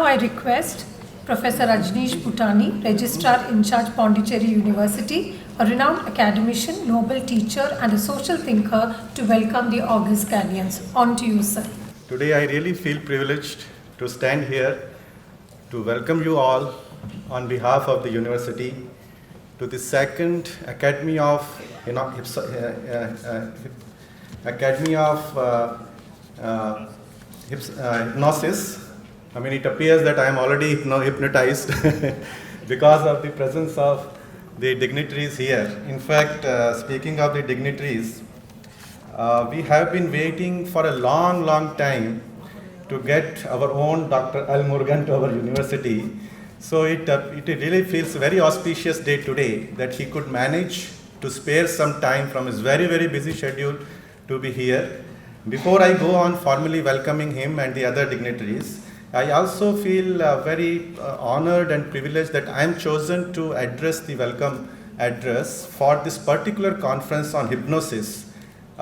I request Professor Ajneesh Putani, Registrar in Charge, Pondicherry University, a renowned academician, noble teacher and a social thinker, to welcome the august guardians. On to you, sir. Today I really feel privileged to stand here to welcome you all on behalf of the university to the second Academy of Hypnosis. I mean, it appears that I am already hypnotized because of the presence of the dignitaries here. In fact, speaking of the dignitaries, we have been waiting for a long time to get our own Dr. Al Murugan to our university. So it really feels a very auspicious day today that he could manage to spare some time from his very busy schedule to be here. Before I go on formally welcoming him and the other dignitaries, I also feel very honored and privileged that I am chosen to address the welcome address for this particular conference on hypnosis,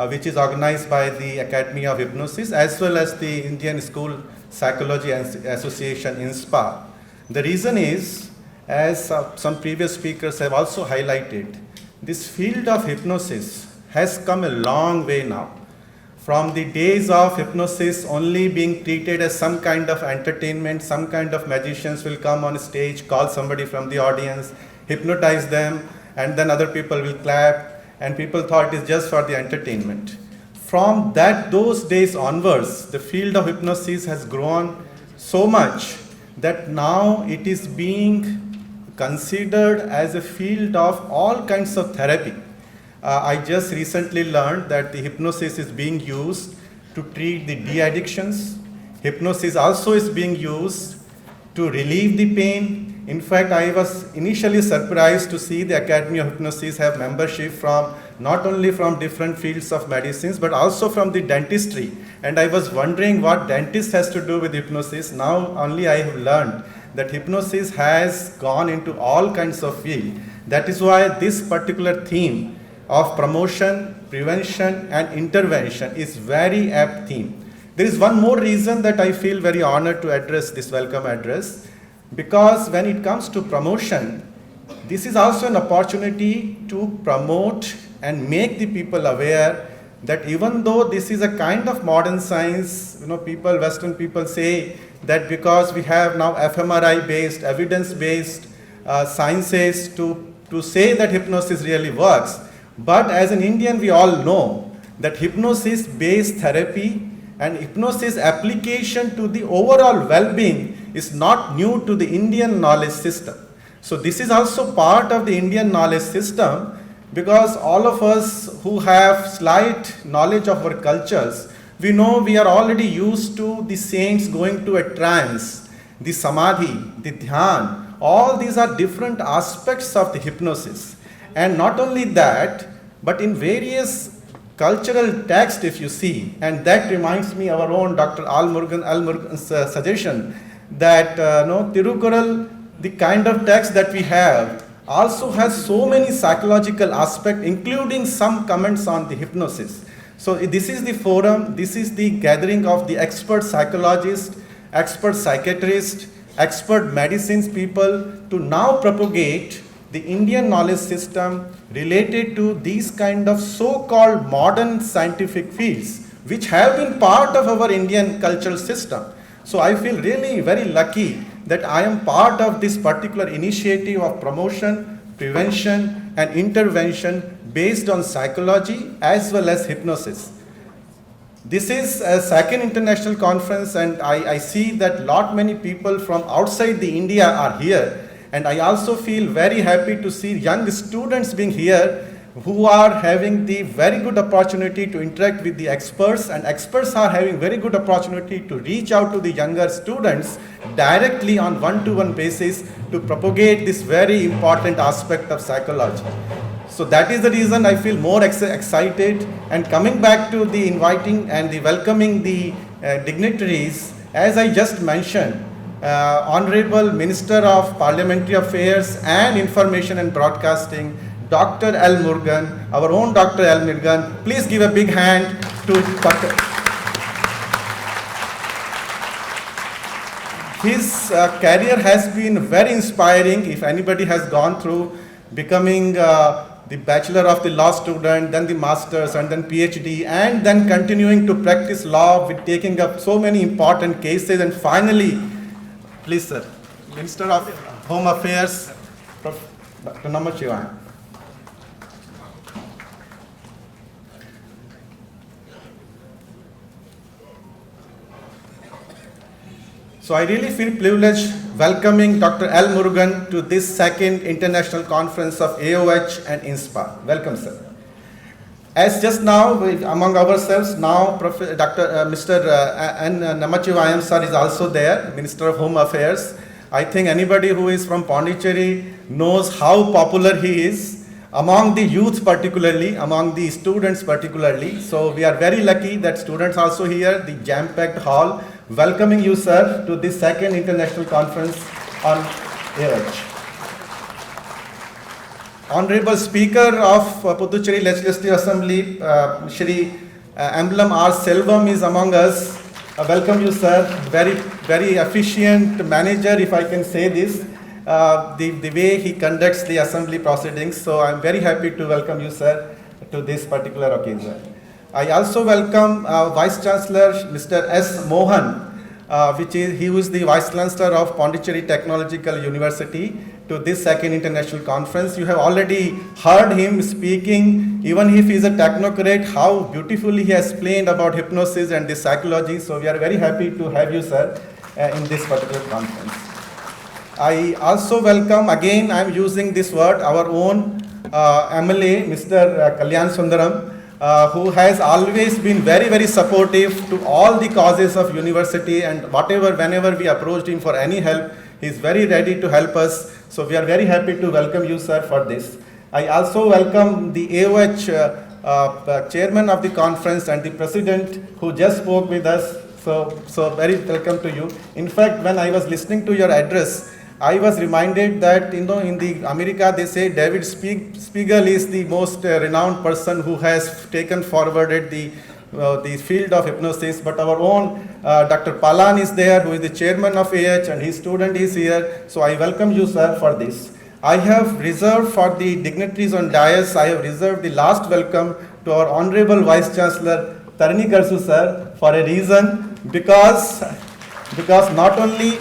which is organized by the Academy of Hypnosis as well as the Indian School Psychology Association, InSPA. The reason is, as some previous speakers have also highlighted, this field of hypnosis has come a long way now. From the days of hypnosis only being treated as some kind of entertainment, some kind of magicians will come on stage, call somebody from the audience, hypnotize them, and then other people will clap, and people thought it is just for the entertainment. From those days onwards, the field of hypnosis has grown so much that now it is being considered as a field of all kinds of therapy. I just recently learned that the hypnosis is being used to treat the de-addictions. Hypnosis also is being used to relieve the pain. In fact, I was initially surprised to see the Academy of Hypnosis have membership from not only from different fields of medicines, but also from the dentistry. And I was wondering what dentist has to do with hypnosis. Now only I have learned that hypnosis has gone into all kinds of fields. That is why this particular theme of promotion, prevention and intervention is very apt theme. There is one more reason that I feel very honored to address this welcome address, because when it comes to promotion, this is also an opportunity to promote and make the people aware that even though this is a kind of modern science, Western people say that because we have now fMRI based, evidence based sciences to say that hypnosis really works. But as an Indian, we all know that hypnosis-based therapy and hypnosis application to the overall well-being is not new to the Indian knowledge system. So this is also part of the Indian knowledge system, because all of us who have slight knowledge of our cultures, we know we are already used to the saints going to a trance, the samadhi, the dhyan. All these are different aspects of the hypnosis. And not only that, but in various cultural texts, if you see, and that reminds me our own Dr. Al Murugan's suggestion that Tirukural, the kind of text that we have, also has so many psychological aspects, including some comments on the hypnosis. So this is the forum, this is the gathering of the expert psychologists, expert psychiatrists, expert medicines people to now propagate the Indian knowledge system related to these kind of so-called modern scientific fields, which have been part of our Indian cultural system. So I feel really very lucky that I am part of this particular initiative of promotion, prevention and intervention based on psychology as well as hypnosis. This is a second international conference, and I see that many people from outside the India are here. And I also feel very happy to see young students being here who are having the very good opportunity to interact with the experts, and experts are having very good opportunity to reach out to the younger students directly on one-to-one basis to propagate this very important aspect of psychology. So that is the reason I feel more excited. And coming back to the inviting and the welcoming the dignitaries, as I just mentioned, Honorable Minister of Parliamentary Affairs and Information and Broadcasting, Dr. Al Murugan, our own Dr. Al Murugan. Please give a big hand to Dr. His career has been very inspiring. If anybody has gone through becoming the Bachelor of the Law student, then the Masters, and then PhD, and then continuing to practice law with taking up so many important cases, and finally, please sir, Minister of Home Affairs, Dr. Namachivan. So I really feel privileged welcoming Dr. L. Murugan to this second international conference of AoH and InSPA. Welcome, sir. As just now, among ourselves, now Mr. N. Namachivayam sir is also there, Minister of Home Affairs. I think anybody who is from Pondicherry knows how popular he is among the youth particularly, among the students particularly. So we are very lucky that students also here, the jam-packed hall, welcoming you, sir, to this second international conference on AoH. Honorable Speaker of Pondicherry Legislative Assembly, Shri Emblem R. Selvam is among us. Welcome you, sir. Very efficient manager, if I can say this, the way he conducts the assembly proceedings. So I'm very happy to welcome you, sir, to this particular occasion. I also welcome Vice Chancellor Mr. S. Mohan, he was the Vice Chancellor of Pondicherry Technological University, to this second international conference. You have already heard him speaking, even if he is a technocrat, how beautifully he has explained about hypnosis and the psychology. So we are very happy to have you, sir, in this particular conference. I also welcome, again I am using this word, our own MLA, Mr. Kalyan Sundaram, who has always been very supportive to all the causes of university, and whenever we approached him for any help, he is very ready to help us. So we are very happy to welcome you, sir, for this. I also welcome the AoH chairman of the conference and the president who just spoke with us. So very welcome to you. In fact, when I was listening to your address, I was reminded that, in the America they say David Spiegel is the most renowned person who has taken forwarded the field of hypnosis, but our own Dr. Palan is there, who is the chairman of AoH, and his student is here. So I welcome you, sir, for this. I have reserved for the dignitaries on dais, I have reserved the last welcome to our Honorable Vice Chancellor Tarini Karsu, sir, for a reason, because not only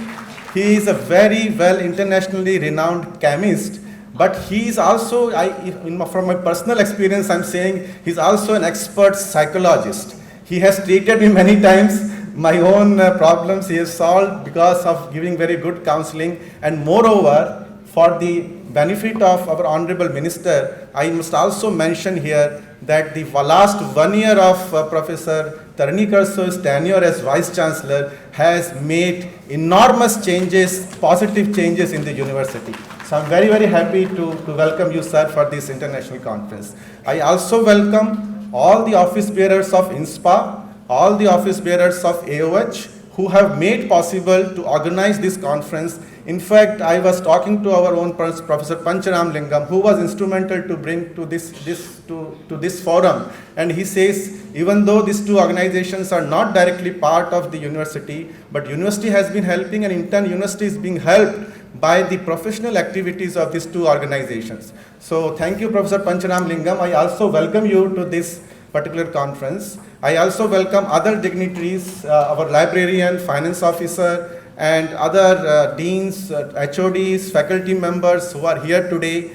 he is a very well internationally renowned chemist, but he is also, from my personal experience, I'm saying he's also an expert psychologist. He has treated me many times. My own problems he has solved because of giving very good counseling. And moreover, for the benefit of our Honorable Minister, I must also mention here that the last 1 year of Professor Tarini Karsu's tenure as Vice Chancellor has made enormous changes, positive changes in the university. So I'm very happy to welcome you, sir, for this international conference. I also welcome all the office bearers of InSPA, all the office bearers of AoH, who have made possible to organize this conference. In fact, I was talking to our own Professor Pancharam Lingam, who was instrumental to bring to this forum, and he says, even though these two organizations are not directly part of the university, but university has been helping, and in turn university is being helped by the professional activities of these two organizations. So thank you, Professor Pancharam Lingam. I also welcome you to this particular conference. I also welcome other dignitaries, our librarian, finance officer, and other deans, HODs, faculty members who are here today.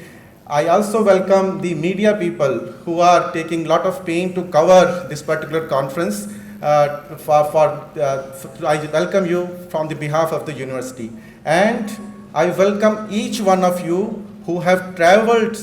I also welcome the media people who are taking a lot of pain to cover this particular conference. I welcome you from the behalf of the university. And I welcome each one of you who have traveled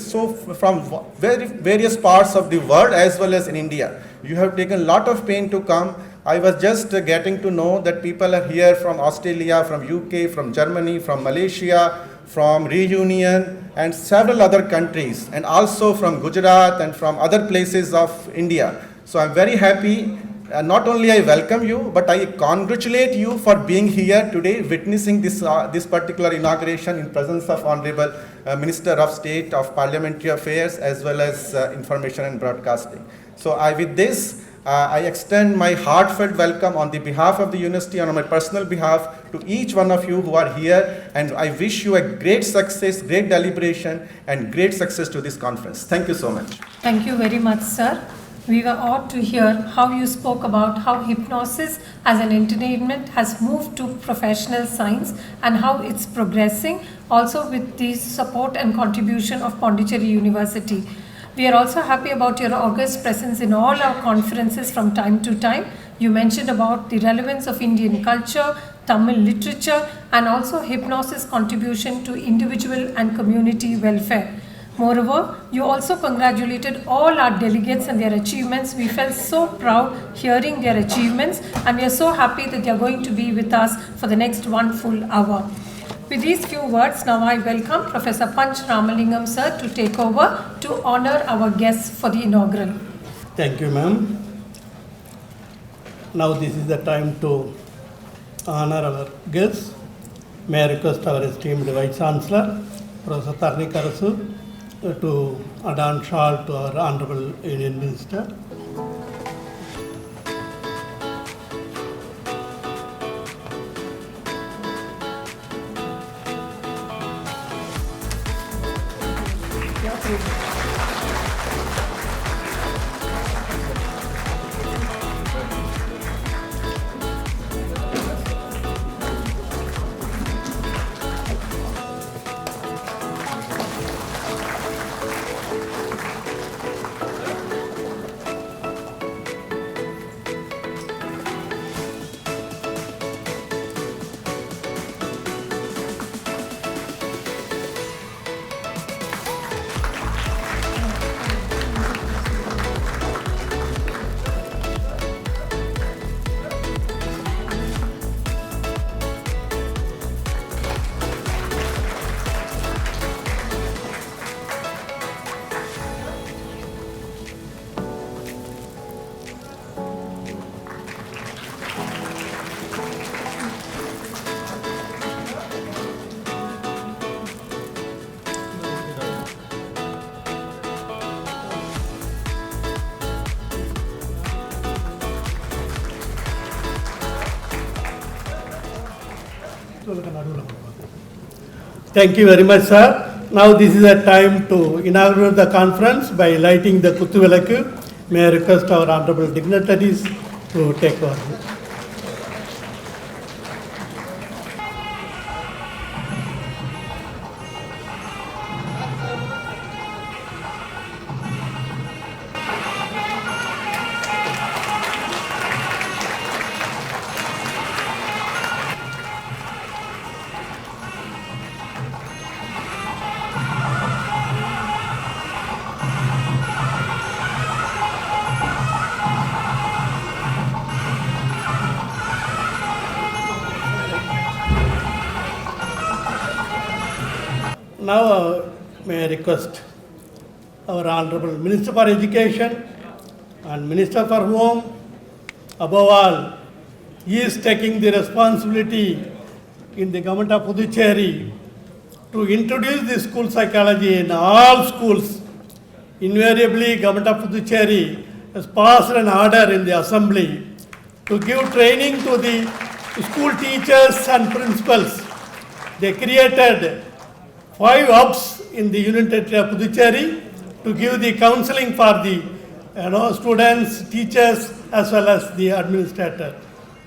from various parts of the world as well as in India. You have taken a lot of pain to come. I was just getting to know that people are here from Australia, from UK, from Germany, from Malaysia, from Reunion, and several other countries, and also from Gujarat and from other places of India. So I'm very happy. Not only I welcome you, but I congratulate you for being here today, witnessing this particular inauguration in presence of Honorable Minister of State of Parliamentary Affairs as well as Information and Broadcasting. So with this, I extend my heartfelt welcome on the behalf of the university and on my personal behalf to each one of you who are here, and I wish you a great success, great deliberation, and great success to this conference. Thank you so much. Thank you very much, sir. We were awed to hear how you spoke about how hypnosis as an entertainment has moved to professional science and how it's progressing, also with the support and contribution of Pondicherry University. We are also happy about your august presence in all our conferences from time to time. You mentioned about the relevance of Indian culture, Tamil literature, and also hypnosis contribution to individual and community welfare. Moreover, you also congratulated all our delegates and their achievements. We felt so proud hearing their achievements, and we are so happy that they are going to be with us for the next 1 full hour. With these few words, now I welcome Professor Panch Ramalingam sir to take over to honor our guests for the inaugural. Thank you, ma'am. Now this is the time to honor our guests. May I request our esteemed Vice Chancellor, Professor Tarni Karasu, to adorn shawl to our Honorable Union Minister. Thank you very much, sir. Now this is a time to inaugurate the conference by lighting the Kuttuvilakku. May I request our honorable dignitaries to take over. Now, may I request our Honorable Minister for Education and Minister for Home, above all, he is taking the responsibility in the government of Pondicherry to introduce the school psychology in all schools. Invariably, government of Pondicherry has passed an order in the assembly to give training to the school teachers and principals. They created 5 hubs in the Union Territory of Pondicherry to give the counseling for the students, teachers, as well as the administrator.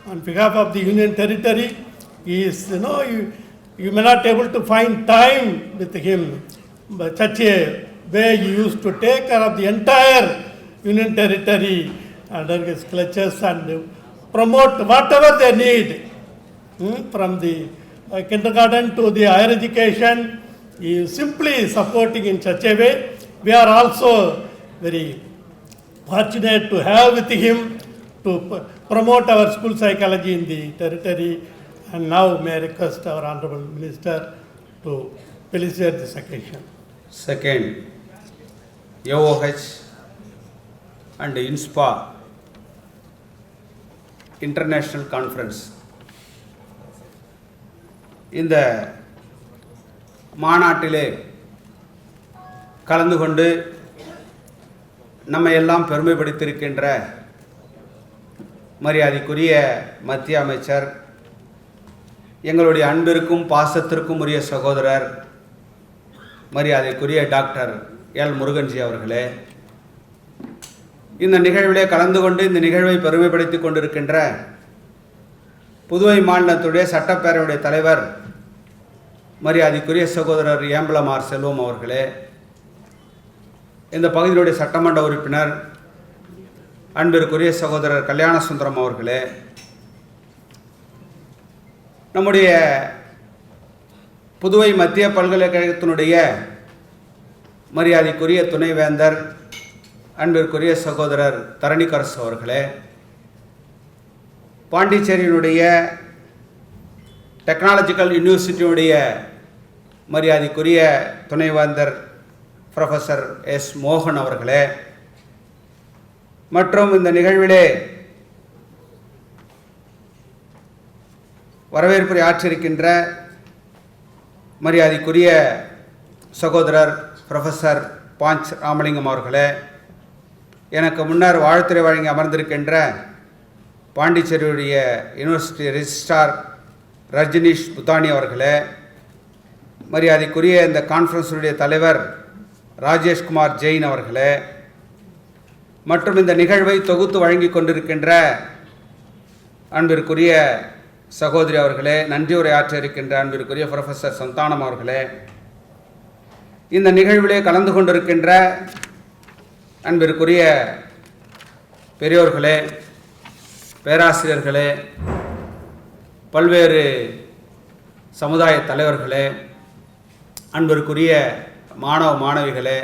On behalf of the Union Territory, he is, you may not able to find time with him, but such a way he used to take care of the entire Union Territory under his clutches and promote whatever they need, from the kindergarten to the higher education. He is simply supporting in such a way. We are also very fortunate to have with him to promote our school psychology in the territory. And now may I request our Honorable Minister to felicitate this occasion. Second, AoH and InSPA International Conference. இந்த மாநாட்டிலே கலந்து கொண்டு நம்ம எல்லாம் பெருமைப்படுத்தியிருக்கின்ற மரியாதைக்குரிய மத்திய அமைச்சர், எங்களுடைய அன்பிற்கும் பாசத்திற்கும் உரிய சகோதரர் மரியாதைக்குரிய டாக்டர் எல் முருகன்ஜி அவர்களே, இந்த நிகழ்விலே கலந்து கொண்டு இந்த நிகழ்வை பெருமைப்படுத்திக் கொண்டிருக்கின்ற புதுவை மாநிலத்துடைய சட்டப்பேரவையுடைய தலைவர் மரியாதைக்குரிய சகோதரர் ஏம்பலமார் செல்வம் அவர்களே, இந்த பகுதியினுடைய சட்டமன்ற உறுப்பினர் அன்பிற்குரிய சகோதரர் கல்யாண சுந்தரம் அவர்களே, நம்முடைய புதுவை மத்திய பல்கலைக்கழகத்தினுடைய மரியாதைக்குரிய துணைவேந்தர் அன்பிற்குரிய சகோதரர் தரணிகரசு அவர்களே, பாண்டிச்சேரியினுடைய டெக்னாலஜிக்கல் யூனிவர்சிட்டியுடைய மரியாதைக்குரிய துணைவேந்தர் ப்ரொஃபஸர் எஸ் மோகன் அவர்களே, மற்றும் இந்த நிகழ்விலே வரவேற்புரை ஆற்றிருக்கின்ற மரியாதைக்குரிய சகோதரர் ப்ரொஃபஸர் பாஞ்ச் ராமலிங்கம் அவர்களே, எனக்கு முன்னர் வாழ்த்துரை வழங்கி அமர்ந்திருக்கின்ற பாண்டிச்சேரியுடைய யூனிவர்சிட்டி ரெஜிஸ்ட்ரார் ரஜினிஷ் புத்தானி அவர்களே, மரியாதைக்குரிய இந்த கான்ஃபரன்ஸுடைய தலைவர் ராஜேஷ்குமார் ஜெயின் அவர்களே, மற்றும் இந்த நிகழ்வை தொகுத்து வழங்கி கொண்டிருக்கின்ற அன்பிற்குரிய சகோதரி அவர்களே, நன்றியுரை ஆற்ற இருக்கின்ற அன்பிற்குரிய ப்ரொஃபஸர் சந்தானம் அவர்களே, இந்த நிகழ்விலே கலந்து கொண்டிருக்கின்ற அன்பிற்குரிய பெரியோர்களே, பேராசிரியர்களே, பல்வேறு சமுதாய தலைவர்களே, அன்பிற்குரிய மாணவ மாணவிகளே,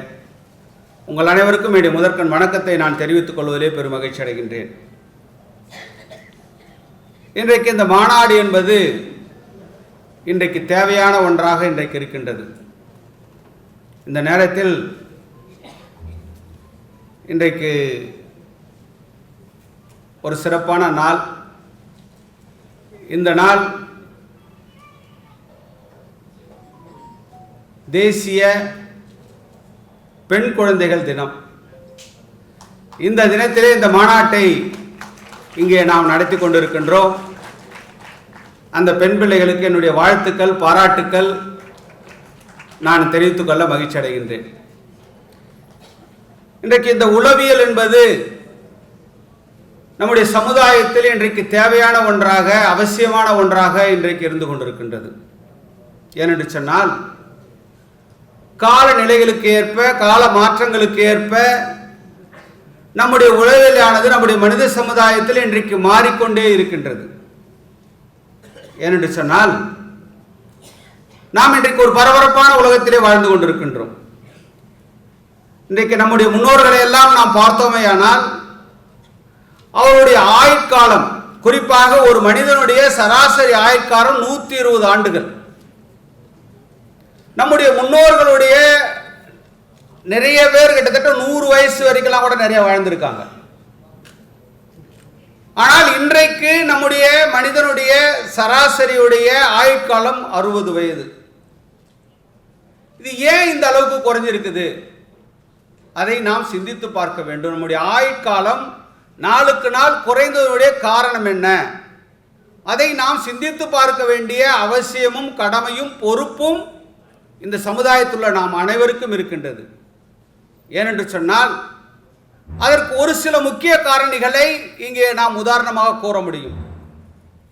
உங்கள் அனைவருக்கும் என்னுடைய முதற்கண் வணக்கத்தை நான் தெரிவித்துக் கொள்வதிலே பெரும் மகிழ்ச்சி அடைகின்றேன். இன்றைக்கு இந்த மாநாடு என்பது இன்றைக்கு தேவையான ஒன்றாக இன்றைக்கு இருக்கின்றது. இந்த நேரத்தில் இன்றைக்கு ஒரு சிறப்பான நாள். இந்த நாள் தேசிய பெண் குழந்தைகள் தினம். இந்த தினத்திலே இந்த மாநாட்டை இங்கே நாம் நடத்தி கொண்டிருக்கின்றோம். அந்த பெண் பிள்ளைகளுக்கு என்னுடைய வாழ்த்துக்கள், பாராட்டுக்கள் நான் தெரிவித்துக் கொள்ள மகிழ்ச்சி அடைகின்றேன். இன்றைக்கு இந்த உளவியல் என்பது நம்முடைய சமுதாயத்தில் இன்றைக்கு தேவையான ஒன்றாக, அவசியமான ஒன்றாக இன்றைக்கு இருந்து கொண்டிருக்கின்றது. ஏனென்று சொன்னால், கால நிலைகளுக்கு ஏற்ப, கால மாற்றங்களுக்கு ஏற்ப நம்முடைய உளவியலானது நம்முடைய மனித சமுதாயத்தில் இன்றைக்கு மாறிக்கொண்டே இருக்கின்றது. ஏனென்று சொன்னால், நாம் இன்றைக்கு ஒரு பரபரப்பான உலகத்திலே வாழ்ந்து கொண்டிருக்கின்றோம். இன்றைக்கு நம்முடைய முன்னோர்களை எல்லாம் நாம் பார்த்தோமேயானால், அவருடைய ஆயுட்காலம், குறிப்பாக ஒரு மனிதனுடைய சராசரி ஆயுட்காலம் 120 ஆண்டுகள். நம்முடைய முன்னோர்களுடைய நிறைய பேர் கிட்டத்தட்ட 100 வயசு வரைக்கும் கூட நிறைய வாழ்ந்திருக்காங்க. ஆனால் இன்றைக்கு நம்முடைய மனிதனுடைய சராசரியுடைய ஆயுட்காலம் 60 வயது. இது ஏன் இந்த அளவுக்கு குறைஞ்சிருக்குது? அதை நாம் சிந்தித்து பார்க்க வேண்டும். நம்முடைய ஆயுட்காலம் நாளுக்கு நாள் குறைந்ததுடைய காரணம் என்ன? அதை நாம் சிந்தித்து பார்க்க வேண்டிய அவசியமும் கடமையும் பொறுப்பும் இந்த சமுதாயத்துள்ள நாம் அனைவருக்கும் இருக்கின்றது. ஏனென்று சொன்னால், அதற்கு ஒரு சில முக்கிய காரணிகளை இங்கே நாம் உதாரணமாக கூற முடியும்.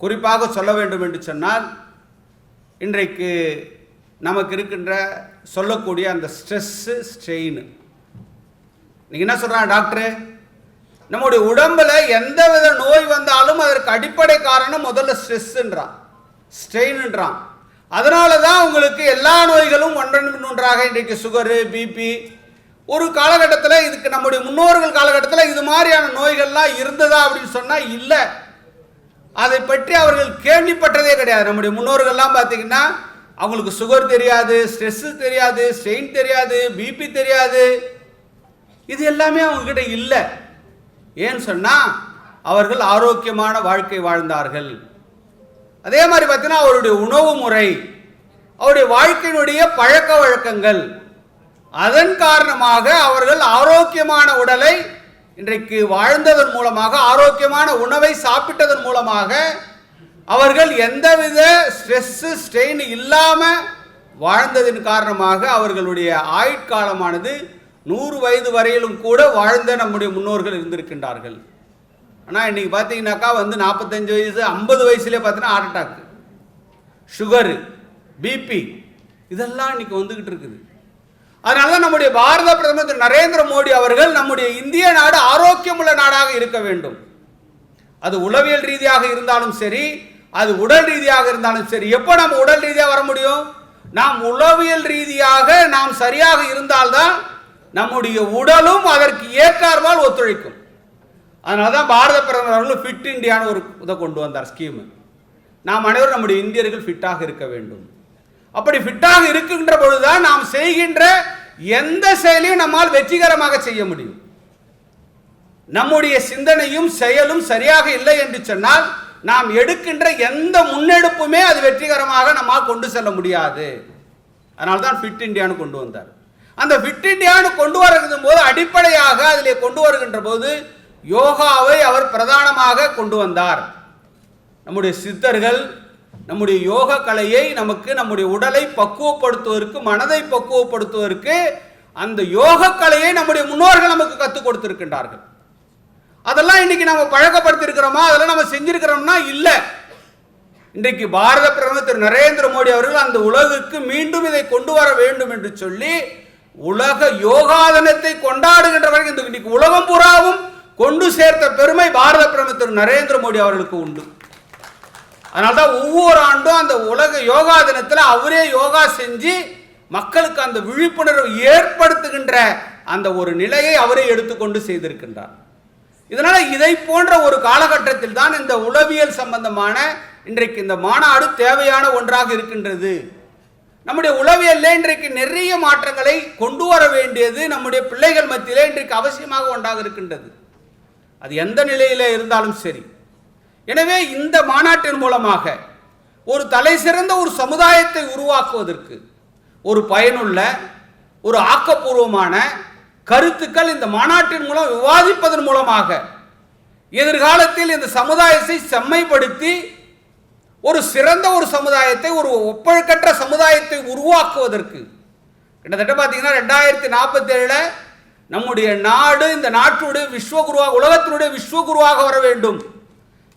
குறிப்பாக சொல்ல வேண்டும் என்று சொன்னால், இன்றைக்கு நமக்கு இருக்கின்ற சொல்லக்கூடிய அந்த ஸ்ட்ரெஸ்ஸு, ஸ்ட்ரெயின். நீங்கள் என்ன சொல்கிறாங்க டாக்டரு? நம்முடைய உடம்புல எந்தவித நோய் வந்தாலும் அதற்கு அடிப்படை காரணம் முதல்ல ஸ்ட்ரெஸ்ன்றான், ஸ்ட்ரெயின்ன்றான். அதனால தான் உங்களுக்கு எல்லா நோய்களும் ஒன்றன் ஒன்றாக இன்றைக்கு சுகரு, பிபி. ஒரு காலகட்டத்தில் இதுக்கு நம்முடைய முன்னோர்கள் காலகட்டத்தில் இது மாதிரியான நோய்கள்லாம் இருந்ததா அப்படின்னு சொன்னால் இல்லை. அதை பற்றி அவர்கள் கேள்விப்பட்டதே கிடையாது. நம்முடைய முன்னோர்கள்லாம் பார்த்தீங்கன்னா அவங்களுக்கு சுகர் தெரியாது, ஸ்ட்ரெஸ்ஸு தெரியாது, ஸ்ட்ரெயின் தெரியாது, பிபி தெரியாது. இது எல்லாமே அவங்ககிட்ட இல்லை. ஏன்னு சொன்னால் அவர்கள் ஆரோக்கியமான வாழ்க்கை வாழ்ந்தார்கள். அதே மாதிரி பார்த்தீங்கன்னா அவருடைய உணவு முறை, அவருடைய வாழ்க்கையினுடைய பழக்க வழக்கங்கள், அதன் காரணமாக அவர்கள் ஆரோக்கியமான உடலை இன்றைக்கு வாழ்ந்ததன் மூலமாக, ஆரோக்கியமான உணவை சாப்பிட்டதன் மூலமாக அவர்கள் எந்தவித ஸ்ட்ரெஸ் ஸ்ட்ரெயின் இல்லாமல் வாழ்ந்ததின் காரணமாக அவர்களுடைய ஆயுட்காலமானது 100 வயது வரையிலும் கூட வாழ்ந்த நம்முடைய முன்னோர்கள் இருந்திருக்கின்றார்கள். ஆனால் இன்றைக்கி பார்த்தீங்கன்னாக்கா 45 வயசு 50 வயசுலேயே பார்த்தீங்கன்னா ஹார்ட் அட்டாக், சுகரு, பிபி இதெல்லாம் இன்னைக்கு வந்துக்கிட்டு இருக்குது. அதனால தான் நம்முடைய பாரத பிரதமர் திரு நரேந்திர மோடி அவர்கள் நம்முடைய இந்திய நாடு ஆரோக்கியமுள்ள நாடாக இருக்க வேண்டும். அது உளவியல் ரீதியாக இருந்தாலும் சரி, அது உடல் ரீதியாக இருந்தாலும் சரி. எப்போ நம்ம உடல் ரீதியாக வர முடியும்? நாம் உளவியல் ரீதியாக நாம் சரியாக இருந்தால்தான் நம்முடைய உடலும் அதற்கு ஏற்றார்வால் ஒத்துழைக்கும். அதனால தான் பாரத பிரதமர் அவர்கள் ஃபிட் இந்தியான்னு ஒரு இதை கொண்டு வந்தார் ஸ்கீம். நாம் அனைவரும் நம்முடைய இந்தியர்கள் ஃபிட்டாக இருக்க வேண்டும். அப்படி ஃபிட்டாக இருக்கின்ற பொழுதுதான் நாம் செய்கின்ற எந்த செயலையும் நம்மால் வெற்றிகரமாக செய்ய முடியும். நம்முடைய சிந்தனையும் செயலும் சரியாக இல்லை என்று சொன்னால் நாம் எடுக்கின்ற எந்த முன்னெடுப்புமே அது வெற்றிகரமாக நம்மால் கொண்டு செல்ல முடியாது. அதனால தான் ஃபிட் இந்தியான்னு கொண்டு வந்தார். அந்த ஃபிட் இந்தியான்னு கொண்டு வருகின்ற போது அடிப்படையாக அதிலே கொண்டு வருகின்ற போது யோகாவை அவர் பிரதானமாக கொண்டு வந்தார். நம்முடைய சித்தர்கள் நம்முடைய யோக கலையை நமக்கு, நம்முடைய உடலை பக்குவப்படுத்துவதற்கு, மனதை பக்குவப்படுத்துவதற்கு அந்த யோக கலையை நம்முடைய முன்னோர்கள் நமக்கு கற்றுக் கொடுத்திருக்கின்றார்கள். அதெல்லாம் இன்னைக்கு நம்ம பழக்கப்படுத்திருக்கிறோமா? அதெல்லாம் நம்ம செஞ்சிருக்கிறோம்னா இல்லை. இன்றைக்கு பாரத பிரதமர் திரு நரேந்திர மோடி அவர்கள் அந்த உலகுக்கு மீண்டும் இதை கொண்டு வர வேண்டும் என்று சொல்லி உலக யோகா தினத்தை கொண்டாடுகின்ற வரைக்கும் இன்னைக்கு உலகம் பூராவும் கொண்டு சேர்த்த பெருமை பாரத பிரதமர் திரு நரேந்திர மோடி அவர்களுக்கு உண்டு. அதனால்தான் ஒவ்வொரு ஆண்டும் அந்த உலக யோகா தினத்தில் அவரே யோகா செஞ்சு மக்களுக்கு அந்த விழிப்புணர்வு ஏற்படுத்துகின்ற அந்த ஒரு நிலையை அவரே எடுத்துக்கொண்டு செய்திருக்கின்றார். இதனால இதை போன்ற ஒரு காலகட்டத்தில் தான் இந்த உளவியல் சம்பந்தமான இன்றைக்கு இந்த மாநாடு தேவையான ஒன்றாக இருக்கின்றது. நம்முடைய உளவியல்ல இன்றைக்கு நிறைய மாற்றங்களை கொண்டு வர வேண்டியது நம்முடைய பிள்ளைகள் மத்தியிலே இன்றைக்கு அவசியமாக ஒன்றாக இருக்கின்றது. அது எந்த நிலையில இருந்தாலும் சரி. எனவே இந்த மாநாட்டின் மூலமாக ஒரு தலை சிறந்த ஒரு சமுதாயத்தை உருவாக்குவதற்கு ஒரு பயனுள்ள, ஒரு ஆக்கப்பூர்வமான கருத்துக்கள் இந்த மாநாட்டின் மூலம் விவாதிப்பதன் மூலமாக எதிர்காலத்தில் இந்த சமுதாயத்தை செம்மைப்படுத்தி ஒரு சிறந்த ஒரு சமுதாயத்தை, ஒரு ஒப்பழுக்கற்ற சமுதாயத்தை உருவாக்குவதற்கு கிட்டத்தட்ட பார்த்தீங்கன்னா 2047 நம்முடைய நாடு இந்த நாட்டுடைய விஸ்வகுருவாக, உலகத்தினுடைய விஸ்வகுருவாக வர வேண்டும்.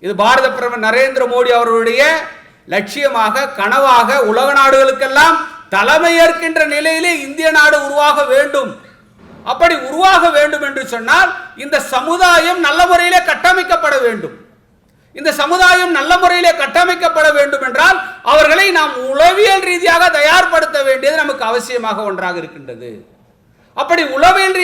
இது பாரத பிரதமர் நரேந்திர மோடி அவர்களுடைய லட்சியமாக, கனவாக, உலக நாடுகளுக்கெல்லாம் தலைமை ஏற்கின்ற நிலையிலே இந்திய நாடு உருவாக வேண்டும். அப்படி உருவாக வேண்டும் என்று சொன்னால் இந்த சமுதாயம் நல்ல முறையிலே கட்டமைக்கப்பட வேண்டும். இந்த சமுதாயம் நல்ல முறையிலே கட்டமைக்கப்பட வேண்டும் என்றால் அவர்களை நாம் உளவியல் ரீதியாக தயார்படுத்த வேண்டியது நமக்கு அவசியமாக ஒன்றாக இருக்கின்றது. அப்படி உளவியல்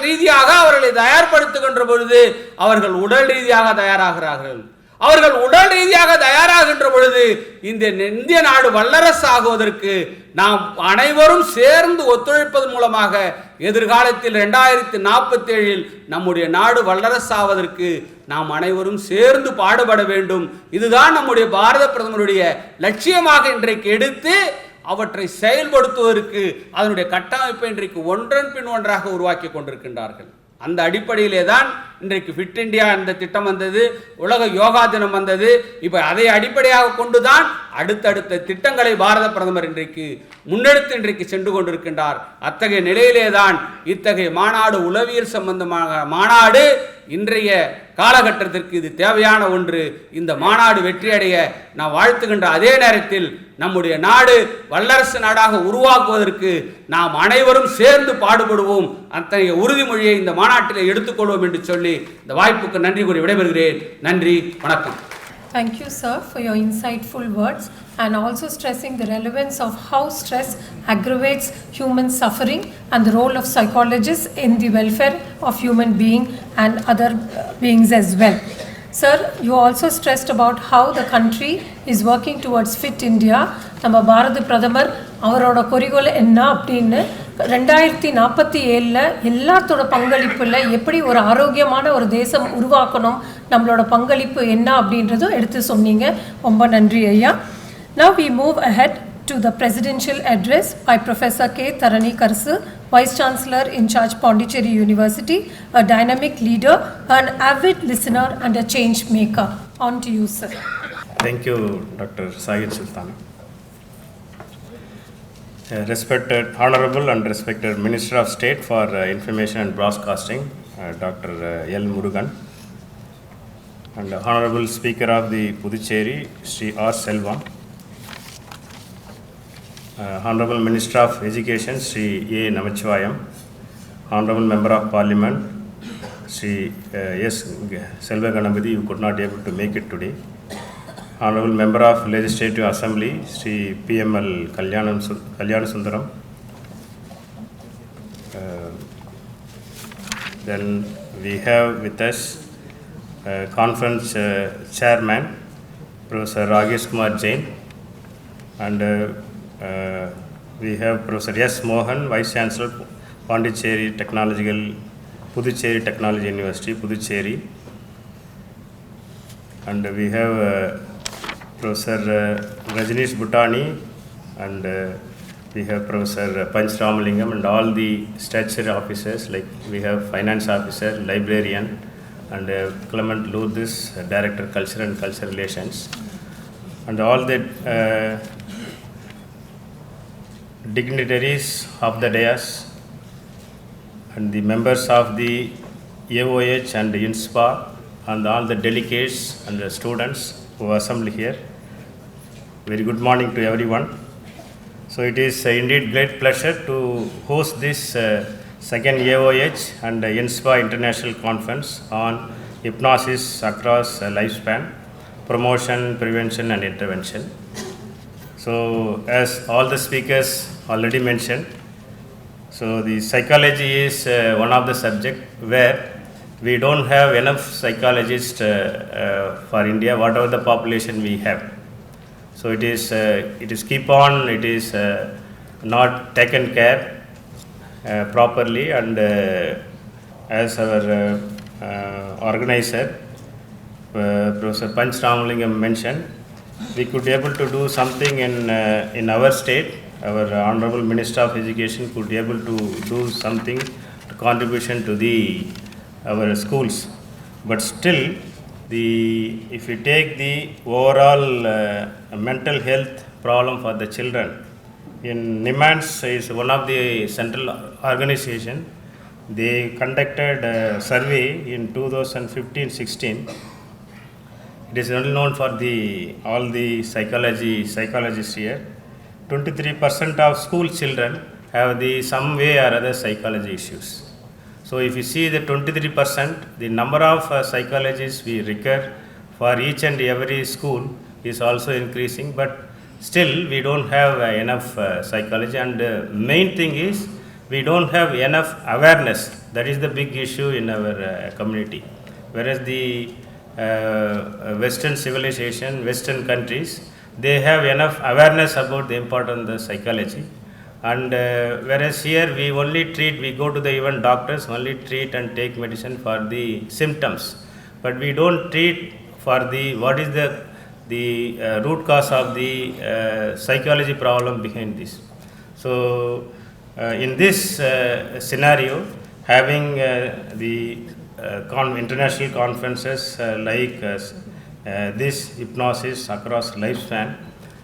ரீதியாக அவர்களை தயார்படுத்துகின்ற பொழுது அவர்கள் உடல் ரீதியாக தயாராகிறார்கள். அவர்கள் உடல் ரீதியாக தயாராகின்ற பொழுது இந்த இந்திய நாடு வல்லரசு ஆகுவதற்கு நாம் அனைவரும் சேர்ந்து ஒத்துழைப்பதன் மூலமாக எதிர்காலத்தில் 2047 நம்முடைய நாடு வல்லரசு ஆவதற்கு நாம் அனைவரும் சேர்ந்து பாடுபட வேண்டும். இதுதான் நம்முடைய பாரத பிரதமருடைய லட்சியமாக இன்றைக்கு எடுத்து அவற்றை செயல்படுத்துவதற்கு அதனுடைய கட்டமைப்பை இன்றைக்கு ஒன்றன் பின் ஒன்றாக உருவாக்கி கொண்டிருக்கின்றார்கள். அந்த அடிப்படையிலே தான் இன்றைக்கு ஃபிட் இந்தியா என்ற திட்டம் வந்தது, உலக யோகா தினம் வந்தது. இப்போ அதை அடிப்படையாக கொண்டுதான் அடுத்தடுத்த திட்டங்களை பாரத பிரதமர் இன்றைக்கு முன்னெடுத்து இன்றைக்கு சென்று கொண்டிருக்கின்றார். அத்தகைய நிலையிலே தான் இத்தகைய மாநாடு, உளவியல் சம்பந்தமாக மாநாடு இன்றைய காலகட்டத்திற்கு இது தேவையான ஒன்று. இந்த மாநாடு வெற்றியடைய நாம் வாழ்த்துகின்ற அதே நேரத்தில் நம்முடைய நாடு வல்லரசு நாடாக உருவாக்குவதற்கு நாம் அனைவரும் சேர்ந்து பாடுபடுவோம். அத்தகைய உறுதிமொழியை இந்த மாநாட்டில் எடுத்துக்கொள்வோம் என்று சொல்லி இந்த வாய்ப்புக்கு நன்றி கூறி விடைபெறுகிறேன். நன்றி, வணக்கம். Thank you, sir, for your insightful words and also stressing the relevance of how stress aggravates human suffering and the role of psychologists in the welfare of human being and other beings as well. Sir, you also stressed about how the country is working towards Fit India. நம்ம பாரத பிரதமர் அவரோட குறிக்கோள் என்ன அப்படின்னு 2047 எல்லாத்தோட பங்களிப்பில் எப்படி ஒரு ஆரோக்கியமான ஒரு தேசம் உருவாக்கணும், நம்மளோட பங்களிப்பு என்ன அப்படின்றதும் எடுத்து சொன்னீங்க. ரொம்ப நன்றி ஐயா. Now we move ahead to the presidential address by Professor K. Tharani Karsu, Vice Chancellor in charge Pondicherry University, a dynamic leader, an avid listener and a change maker. On to you, sir. Thank you, Dr. Syed Sultan. Respected Honorable and respected Minister of State for Information and Broadcasting, Dr. L. Murugan, and Honorable Speaker of the Pondicherry, Sri R. Selvam, Honorable Minister of Education, Sri A. Namachivayam, Honorable Member of Parliament, Sri S. Selva Ganapathy, you could not be able to make it today. Honorable Member of Legislative Assembly, Sri PML Kalyana Sundaram. Then we have with us Conference Chairman, Professor Rajesh Kumar Jain, and we have Professor S. Mohan, Vice Chancellor, Pondicherry Puducherry Technology University, Puducherry, and we have Professor Rajneesh Bhutani, and we have Professor Panch Ramalingam, and all the statutory officers, like we have Finance Officer, Librarian, and Clement Lourdes, Director Culture and Cultural Relations, and all the dignitaries of the dais, and the members of the AoH and InSPA, and all the delegates and the students who are assembled here. Very good morning to everyone. So it is indeed great pleasure to host this second AoH and InSPA International Conference on hypnosis across lifespan, promotion, prevention and intervention. So as all the speakers already mentioned, so the psychology is one of the subject where we don't have enough psychologists for India, whatever the population we have. So it is not taken care properly, and as our organizer, Professor Panch Ramalingam mentioned, we could be able to do something in our state. Our Honorable Minister of Education could be able to do something to contribution to our schools. But still, if you take the overall mental health problem for the children, in NIMANS is one of the central organization. They conducted a survey in 2015-16. It is well known for all the psychologists here. 23% of school children have some way or other psychology issues. So if you see the 23%, the number of psychologists we require for each and every school is also increasing, but still we don't have enough psychology, and main thing is we don't have enough awareness. That is the big issue in our community. Whereas the Western civilization, Western countries, they have enough awareness about the importance of psychology. And whereas here we go to the even doctors, only treat and take medicine for the symptoms, but we don't treat for what is the root cause of the psychology problem behind this. So in this scenario, having the international conferences like this hypnosis across lifespan,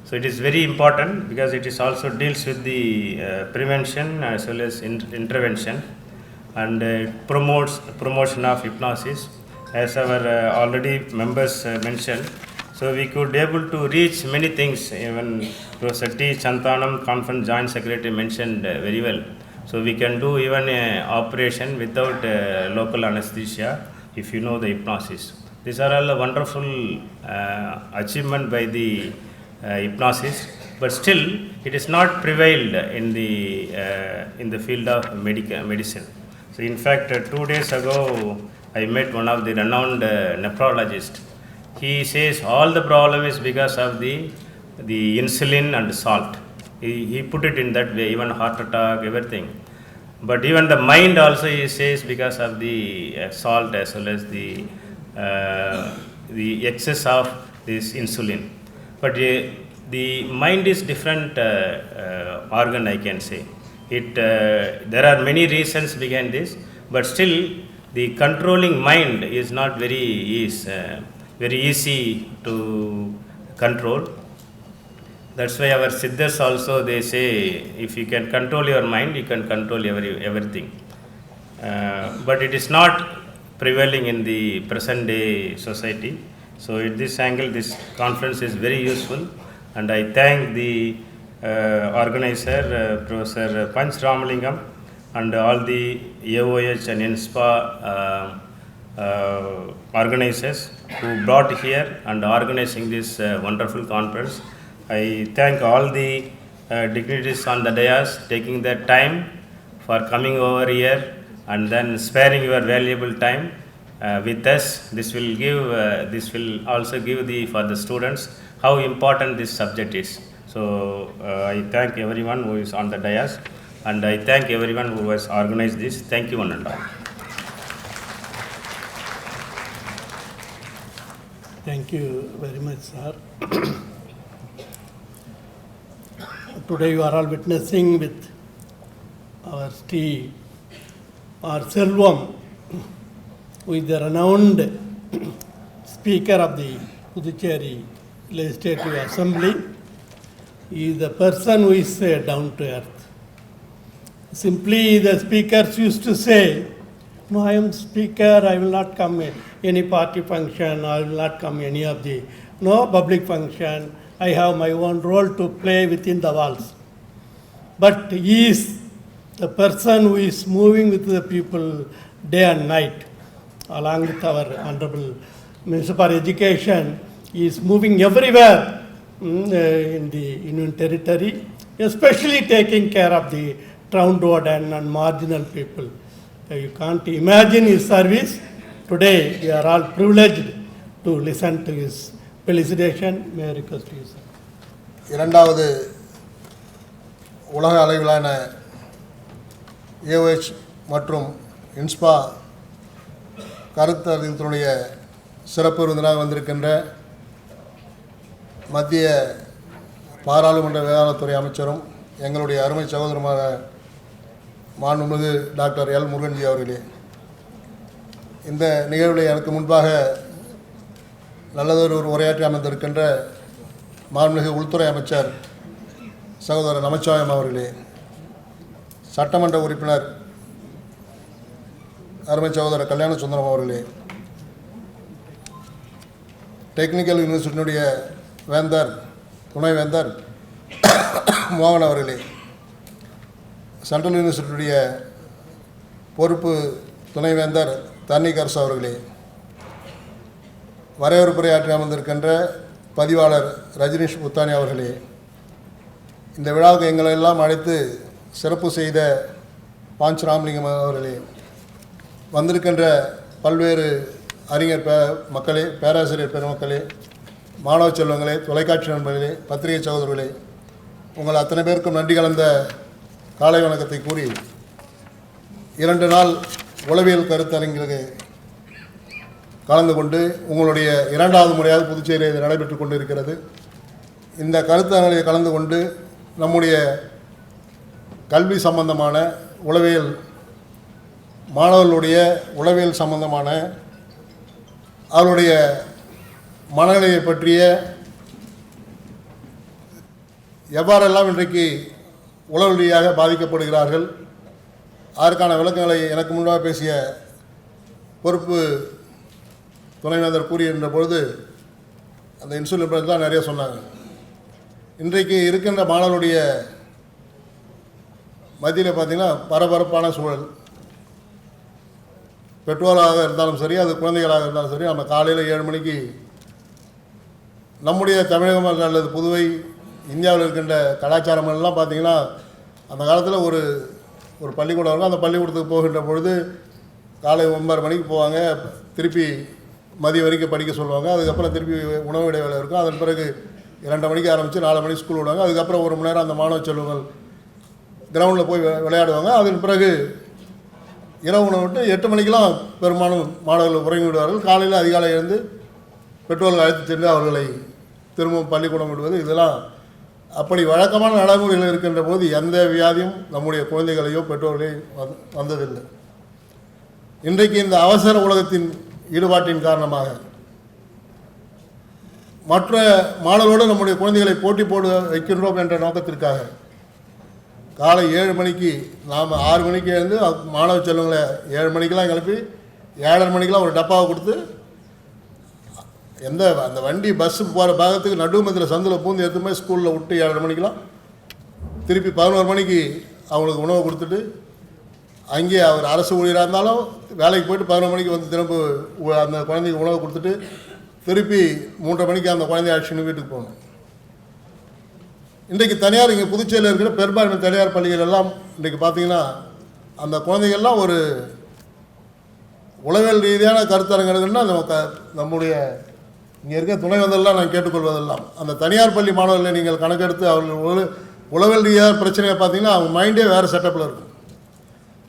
so it is very important because it is also deals with the prevention as well as intervention, and promotion of hypnosis, as our already members mentioned. So we could be able to reach many things. Even Professor T. Chantanam, Conference Joint Secretary, mentioned very well. So we can do even an operation without local anesthesia if you know the hypnosis. These are all a wonderful achievement by the hypnosis, but still it is not prevailed in the field of medicine. So in fact, 2 days ago I met one of the renowned nephrologists. He says all the problem is because of the insulin and salt. He put it in that way, even heart attack, everything. But even the mind also, he says, because of the salt as well as the excess of this insulin. But the mind is different organ, I can say. There are many reasons behind this, but still the controlling mind is not very easy to control. That's why our Siddhas also, they say, if you can control your mind, you can control everything. But it is not prevailing in the present day society. So at this angle, this conference is very useful, and I thank the organizer, Professor Panch Ramalingam, and all the AoH and InSPA organizers who brought here and organizing this wonderful conference. I thank all the dignitaries on the dais taking their time for coming over here and then sparing your valuable time with us. This will also give for the students how important this subject is. So I thank everyone who is on the dais, and I thank everyone who has organized this. Thank you, one and all. Thank you very much, sir. Today you are all witnessing with our Sri or Selvam, who is the renowned Speaker of the Pondicherry Legislative Assembly. He is the person who is down to earth. Simply the speakers used to say, no, I am speaker, I will not come in any party function, I will not come any of the public function, I have my own role to play within the walls. But he is the person who is moving with the people day and night. Along with our Honorable Minister for Education, he is moving everywhere in the Indian territory, especially taking care of the downtrodden and marginal people. You can't imagine his service. Today, we are all privileged to listen to his felicitation. May I request you, sir. இரண்டாவது உலக அளவிலான AoH மற்றும் InSPA கருத்தரங்கத்தினுடைய சிறப்பு விருந்தினராக வந்திருக்கின்ற மத்திய பாராளுமன்ற விவகாரத்துறை அமைச்சரும் எங்களுடைய அருமை சகோதரமான மாண்புமிகு டாக்டர் எல் முருகன்ஜி அவர்களே, இந்த நிகழ்வில் எனக்கு முன்பாக நல்லதொரு உரையாற்றி அமர்ந்திருக்கின்ற மாண்புமிகு உள்துறை அமைச்சர் சகோதரர் நமச்சிவாயம் அவர்களே, சட்டமன்ற உறுப்பினர் அருமை சகோதரர் கல்யாண சுந்தரம் அவர்களே, டெக்னிக்கல் யூனிவர்சிட்டியினுடைய வேந்தர் துணைவேந்தர் மோகன் அவர்களே, சென்ட்ரல் யூனிவர்சிட்டியுடைய பொறுப்பு துணைவேந்தர் தன்னிகர்ஸ் அவர்களே, வரவேற்புரையாற்றி அமர்ந்திருக்கின்ற பதிவாளர் ரஜினிஷ் புத்தானி அவர்களே, இந்த விழாவுக்கு எங்களை எல்லாம் அழைத்து சிறப்பு செய்த பாஞ்ச் ராமலிங்கம் அவர்களே, வந்திருக்கின்ற பல்வேறு அறிஞர் மக்களே, பேராசிரியர் பெருமக்களே, மாணவ செல்வங்களே, தொலைக்காட்சி நண்பர்களே, பத்திரிகை சகோதரர்களே, உங்கள் அத்தனை பேருக்கும் நன்றி கலந்த காலை வணக்கத்தை கூறி 2 நாள் உளவியல் கருத்தரங்கிற்கு கலந்து கொண்டு உங்களுடைய 2வது முறையாக புதுச்சேரியில் இது நடைபெற்று கொண்டு இருக்கிறது. இந்த கருத்தரங்கில் கலந்து கொண்டு நம்முடைய கல்வி சம்பந்தமான உளவியல் மாணவர்களுடைய உளவியல் சம்பந்தமான அவருடைய மனநிலையை பற்றிய எவ்வாறெல்லாம் இன்றைக்கு உளவு ரீதியாக பாதிக்கப்படுகிறார்கள், அதற்கான விளக்கங்களை எனக்கு முன்பாக பேசிய பொறுப்பு துணைவேந்தர் கூறியிருந்த பொழுது அந்த இன்சுலின் பற்றி தான் நிறைய சொன்னாங்க. இன்றைக்கு இருக்கின்ற மாணவருடைய மத்தியில் பார்த்திங்கன்னா பரபரப்பான சூழல். பெற்றோராக இருந்தாலும் சரி, அது குழந்தைகளாக இருந்தாலும் சரி, நம்ம காலையில் 7 மணிக்கு நம்முடைய தமிழகம் அல்லது புதுவை இந்தியாவில் இருக்கின்ற கலாச்சாரங்கள்லாம் பார்த்திங்கன்னா அந்த காலத்தில் ஒரு பள்ளிக்கூடம் இருக்கும். அந்த பள்ளிக்கூடத்துக்கு போகின்ற பொழுது காலை 9:30 மணிக்கு போவாங்க, திருப்பி மதியம் வரைக்கும் படிக்க சொல்லுவாங்க. அதுக்கப்புறம் திருப்பி உணவு இடைவேளை இருக்கும். அதன் பிறகு 2 மணிக்கு ஆரம்பித்து 4 மணிக்கு ஸ்கூல் விடுவாங்க. அதுக்கப்புறம் 1 மணி நேரம் அந்த மாணவ செல்வங்கள் கிரவுண்டில் போய் விளையாடுவாங்க. அதன் பிறகு இரவு உணவு விட்டு 8 மணிக்கெலாம் பெரும்பாலும் மாணவர்கள் உறங்கி விடுவார்கள். காலையில் அதிகாலை எழுந்து பெற்றோர்கள் அழைத்து சென்று அவர்களை திரும்பவும் பள்ளிக்கூடம் விடுவது, இதெல்லாம் அப்படி வழக்கமான நடைமுறைகள் இருக்கின்ற போது எந்த வியாதியும் நம்முடைய குழந்தைகளையோ பெற்றோர்களையோ வந்ததில்லை. இன்றைக்கு இந்த அவசர உலகத்தின் ஈடுபாட்டின் காரணமாக மற்ற மாணவர்களோடு நம்முடைய குழந்தைகளை போட்டி போட வைக்கின்றோம் என்ற நோக்கத்திற்காக காலை 7 மணிக்கு நாம் 6 மணிக்கு எழுந்து மாணவ செல்வங்களை 7 மணிக்கெலாம் கிளப்பி 7:30 மணிக்கெலாம் ஒரு டப்பாவை கொடுத்து அந்த வண்டி பஸ்ஸு போகிற பாகத்துக்கு நடுமத்தில் சந்தில் பூந்து எடுத்துமே ஸ்கூலில் விட்டு 7:30 மணிக்கெலாம் திருப்பி 11 மணிக்கு அவங்களுக்கு உணவு கொடுத்துட்டு அங்கே அவர் அரசு ஊழியராக இருந்தாலும் வேலைக்கு போய்ட்டு 11 மணிக்கு வந்து திரும்ப அந்த குழந்தைக்கு உணவு கொடுத்துட்டு திருப்பி 3:30 மணிக்கு அந்த குழந்தைய அழைச்சின்னு வீட்டுக்கு போகணும். இன்றைக்கு தனியார் இங்கே புதுச்சேரியில் இருக்கிற பெரும்பான்மை தனியார் பள்ளிகள் எல்லாம் இன்றைக்கு பார்த்தீங்கன்னா அந்த குழந்தைகள்லாம் ஒரு உளவியல் ரீதியான கருத்தரங்குன்னா நம்முடைய இங்கே இருக்க துணைவந்தெல்லாம் நான் கேட்டுக்கொள்வதெல்லாம் அந்த தனியார் பள்ளி மாணவர்களை நீங்கள் கணக்கெடுத்து அவர்கள் உளவியல் ரீதியான பிரச்சனையை பார்த்தீங்கன்னா அவங்க மைண்டே வேறு செட்டப்பில் இருக்கும்.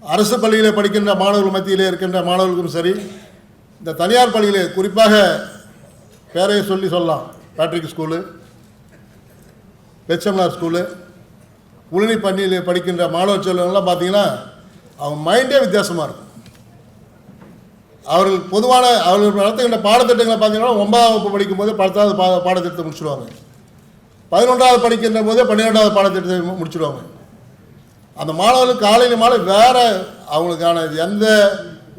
அரசு பள்ளியில் படிக்கின்ற மாணவர்கள் மத்தியிலே இருக்கின்ற மாணவர்களுக்கும் சரி, இந்த தனியார் பள்ளியிலே குறிப்பாக பேரையை சொல்லலாம், பேட்ரிக் ஸ்கூலு, பெச்சம்னார் ஸ்கூலு, உளினி பள்ளியில் படிக்கின்ற மாணவ செல்வங்கள்லாம் பார்த்தீங்கன்னா அவங்க மைண்டே வித்தியாசமாக இருக்கும். அவர்கள் பொதுவான அவர்கள் நடத்துகின்ற பாடத்திட்டங்களை பார்த்தீங்கன்னா 9ஆம் வகுப்பு படிக்கும்போது 10வது பாடத்திட்டத்தை முடிச்சுடுவாங்க. 11வது படிக்கின்ற போதே 12வது பாடத்திட்டத்தை முடிச்சுடுவாங்க. அந்த மாணவர்களுக்கு காலையில் மாலை வேறு அவங்களுக்கான எந்த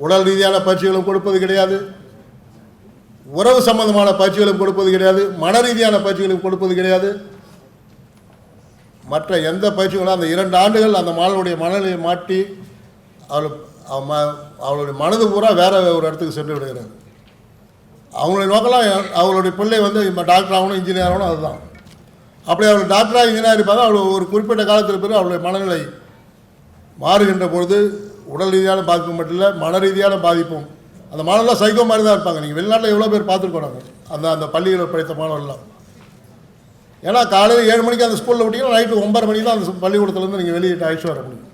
உடல் ரீதியான பயிற்சிகளும் கொடுப்பது கிடையாது, உறவு சம்பந்தமான பயிற்சிகளும் கொடுப்பது கிடையாது, மன ரீதியான பயிற்சிகளும் கொடுப்பது கிடையாது. மற்ற எந்த பயிற்சிகளும் அந்த 2 ஆண்டுகள் அந்த மாணவனுடைய மனநிலையை மாற்றி அவளுடைய மனது பூரா வேற ஒரு இடத்துக்கு சென்று விடுகிறது. அவங்களுடைய நோக்கெல்லாம் அவங்களுடைய பிள்ளை வந்து இப்போ டாக்டர் ஆகணும், இன்ஜினியர் ஆகணும், அதுதான். அப்படி அவர்கள் டாக்டராக இன்ஜினியர் இருப்பாங்க. அவள் ஒரு குறிப்பிட்ட காலத்தில் பிறகு அவளுடைய மனநிலை மாறுகின்ற பொழுது உடல் ரீதியான பாதிப்பு மட்டும் இல்லை, மன ரீதியான பாதிப்பும். அந்த மாணவர்கள்லாம் சைக்கோ மாதிரி தான் இருப்பாங்க. நீங்கள் வெளிநாட்டில் எவ்வளோ பேர் பார்த்துருக்கோம் நாங்கள் அந்த பள்ளிகளில் படித்த மாணவர்கள்லாம். ஏன்னா காலையில் 7 மணிக்கு அந்த ஸ்கூலில் விட்டிங்கன்னா நைட்டு 9:30 மணிக்கு தான் அந்த பள்ளிக்கூடத்துலேருந்து நீங்கள் வெளியிட்டு அழைச்சி வர முடியும்.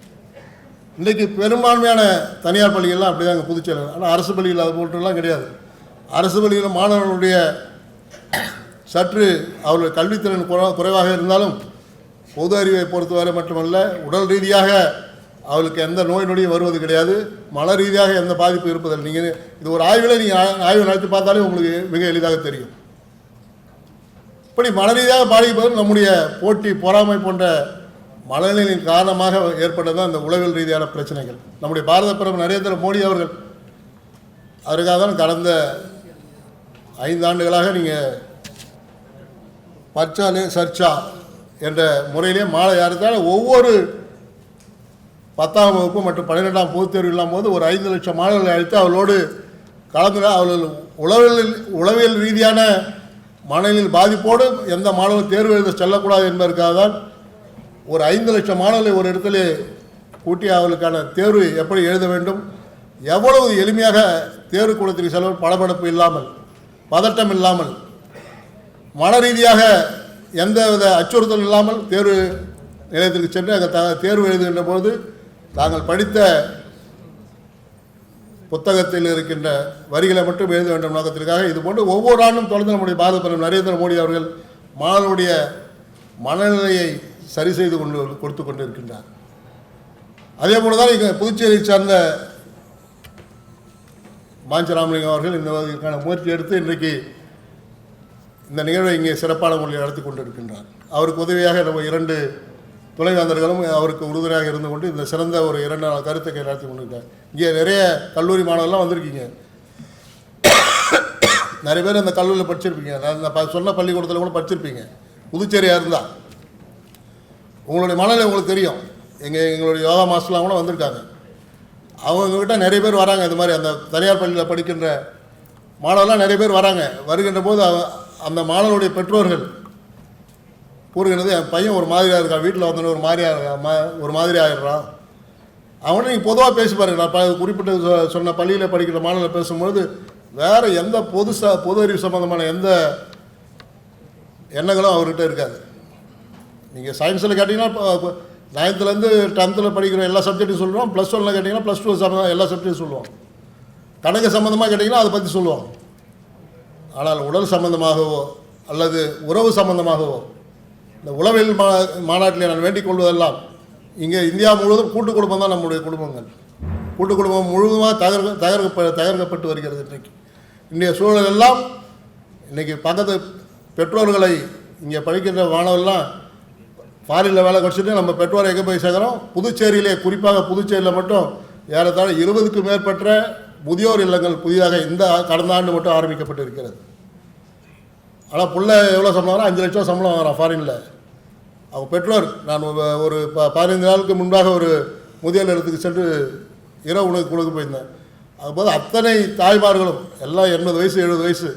இன்றைக்கி பெரும்பான்மையான தனியார் பள்ளிகள்லாம் அப்படி தான் இங்கே புதுச்சேரி. ஆனால் அரசு பள்ளிகள் அது போன்றெல்லாம் கிடையாது. அரசு பள்ளிகளில் மாணவர்களுடைய சற்று அவர்களுடைய கல்வித்திறன் குறைவாக இருந்தாலும் பொது அறிவை பொறுத்தவரை மட்டுமல்ல, உடல் ரீதியாக அவளுக்கு எந்த நோய் நொடியும் வருவது கிடையாது, மன ரீதியாக எந்த பாதிப்பு இருப்பதில்லை. நீங்கள் இது ஒரு ஆய்வில் நீங்கள் ஆய்வு நடத்தி பார்த்தாலே உங்களுக்கு மிக எளிதாக தெரியும். இப்படி மன ரீதியாக பாதிப்பது நம்முடைய போட்டி பொறாமை போன்ற மனநிலையின் காரணமாக ஏற்பட்டது அந்த உளவியல் ரீதியான பிரச்சனைகள். நம்முடைய பாரத பிரதமர் நரேந்திர மோடி அவர்கள் அதற்காக தான் கடந்த 5 ஆண்டுகளாக நீங்கள் பச்சாலே சர்ச்சா என்ற முறையிலே மாலை யாருத்தாலும் ஒவ்வொரு 10ஆம் வகுப்பு மற்றும் 12ஆம் பொதுத் தேர்வு இல்லாமல் ஒரு 5 லட்சம் மாணவர்களை அழைத்து அவளோடு கலந்து அவர்கள் உளவியல் ரீதியான மனநிலையில் பாதிப்போடு எந்த மாணவர் தேர்வு எழுத செல்லக்கூடாது என்பதற்காக தான் ஒரு 5 லட்சம் மாணவர்களை ஒரு இடத்துல கூட்டி அவர்களுக்கான தேர்வு எப்படி எழுத வேண்டும், எவ்வளவு எளிமையாக தேர்வு கூடத்திற்கு செல்வது, படபடப்பு இல்லாமல், பதட்டம் இல்லாமல், மன ரீதியாக எந்தவித அச்சுறுத்தல் இல்லாமல் தேர்வு நிலையத்திற்கு சென்று அங்கே தேர்வு எழுதுகின்ற போது தாங்கள் படித்த புத்தகத்தில் இருக்கின்ற வரிகளை மட்டும் எழுத வேண்டும் நோக்கத்திற்காக இதுபோன்று ஒவ்வொரு ஆண்டும் தொடர்ந்து நம்முடைய பாரத பிரதமர் நரேந்திர மோடி அவர்கள் மாணவருடைய மனநிலையை சரி செய்து கொடுத்து கொண்டிருக்கின்றார். அதே போல தான் இங்கே புதுச்சேரியை சார்ந்த மாஞ்சராமலிங்கம் அவர்கள் இந்த வகைக்கான முயற்சி எடுத்து இன்றைக்கு இந்த நிகழ்வை இங்கே சிறப்பான முறையில் நடத்தி கொண்டிருக்கின்றார். அவருக்கு உதவியாக நம்ம 2 துணைவேந்தர்களும் அவருக்கு உறுதுணையாக இருந்து கொண்டு இந்த சிறந்த ஒரு 2 நாள் கருத்தை நடத்தி கொண்டிருக்கார். இங்கே நிறைய கல்லூரி மாணவர்கள்லாம் வந்திருக்கீங்க, நிறைய பேர் அந்த கல்லூரியில் படிச்சிருப்பீங்க, நான் சொன்ன பள்ளிக்கூடத்தில் கூட படிச்சிருப்பீங்க. புதுச்சேரியாக இருந்தால் உங்களுடைய மனநிலை உங்களுக்கு தெரியும். எங்களுடைய யோகா மாஸ்டர்லாம் கூட வந்திருக்காங்க. அவங்கக்கிட்ட நிறைய பேர் வராங்க. இது மாதிரி அந்த தனியார் பள்ளியில் படிக்கின்ற மாணவர்லாம் நிறைய பேர் வராங்க. வருகின்ற போது அந்த மாணவருடைய பெற்றோர்கள் கூறுகிறது, என் பையன் ஒரு மாதிரியாக இருக்கான், வீட்டில் வந்தோடனே ஒரு மாதிரி ஆகிடுறான். அவனை நீங்கள் பொதுவாக பேசி பாருங்க. நான் குறிப்பிட்டு சொன்ன பள்ளியில் படிக்கிற மாணவர்கள் பேசும்போது வேறு எந்த பொது அறிவு சம்மந்தமான எந்த எண்ணங்களும் அவர்கிட்ட இருக்காது. நீங்கள் சயின்ஸில் கேட்டிங்கன்னா 9th-லேருந்து 10th படிக்கிற எல்லா சப்ஜெக்ட்டும் சொல்லுவோம். +1 கேட்டிங்கன்னா +2 சம்மந்தமாக எல்லா சப்ஜெக்டும் சொல்லுவோம். கணக்கு சம்மந்தமாக கேட்டிங்கன்னா அதை பற்றி சொல்லுவோம். ஆனால் உடல் சம்பந்தமாகவோ அல்லது உறவு சம்பந்தமாகவோ இந்த உளவியல் மாநாட்டில் நான் வேண்டிக் கொள்வதெல்லாம் இங்கே இந்தியா முழுவதும் கூட்டு குடும்பம் தான் நம்முடைய குடும்பங்கள். கூட்டு குடும்பம் முழுவதுமாக தகர்க்கப்பட்டு வருகிறது. இன்றைய சூழல் எல்லாம் இன்றைக்கி பக்கத்து பெற்றோர்களை இங்கே படிக்கின்ற மாணவர்கள்லாம் ஃபாரினில் வேலை குறைச்சிட்டு நம்ம பெற்றோரை எங்கே போய் சேர்க்குறோம்? புதுச்சேரியிலே, குறிப்பாக புதுச்சேரியில் மட்டும் ஏறத்தாழ 20க்கும் மேற்பட்ட முதியோர் இல்லங்கள் புதிதாக இந்த கடந்த ஆண்டு மட்டும் ஆரம்பிக்கப்பட்டு இருக்கிறது. ஆனால் புள்ள எவ்வளோ சம்பளம் வரும்? 5 லட்சம் சம்பளம் வாங்குறான் ஃபாரினில். அவங்க பெற்றோர், நான் ஒரு 15 நாளுக்கு முன்பாக ஒரு முதியோர் இல்லத்துக்கு சென்று இரவு உணவு கொடுக்க போயிருந்தேன். அதுபோது அத்தனை தாய்மார்களும் எல்லாம் 80 வயசு 70 வயசு,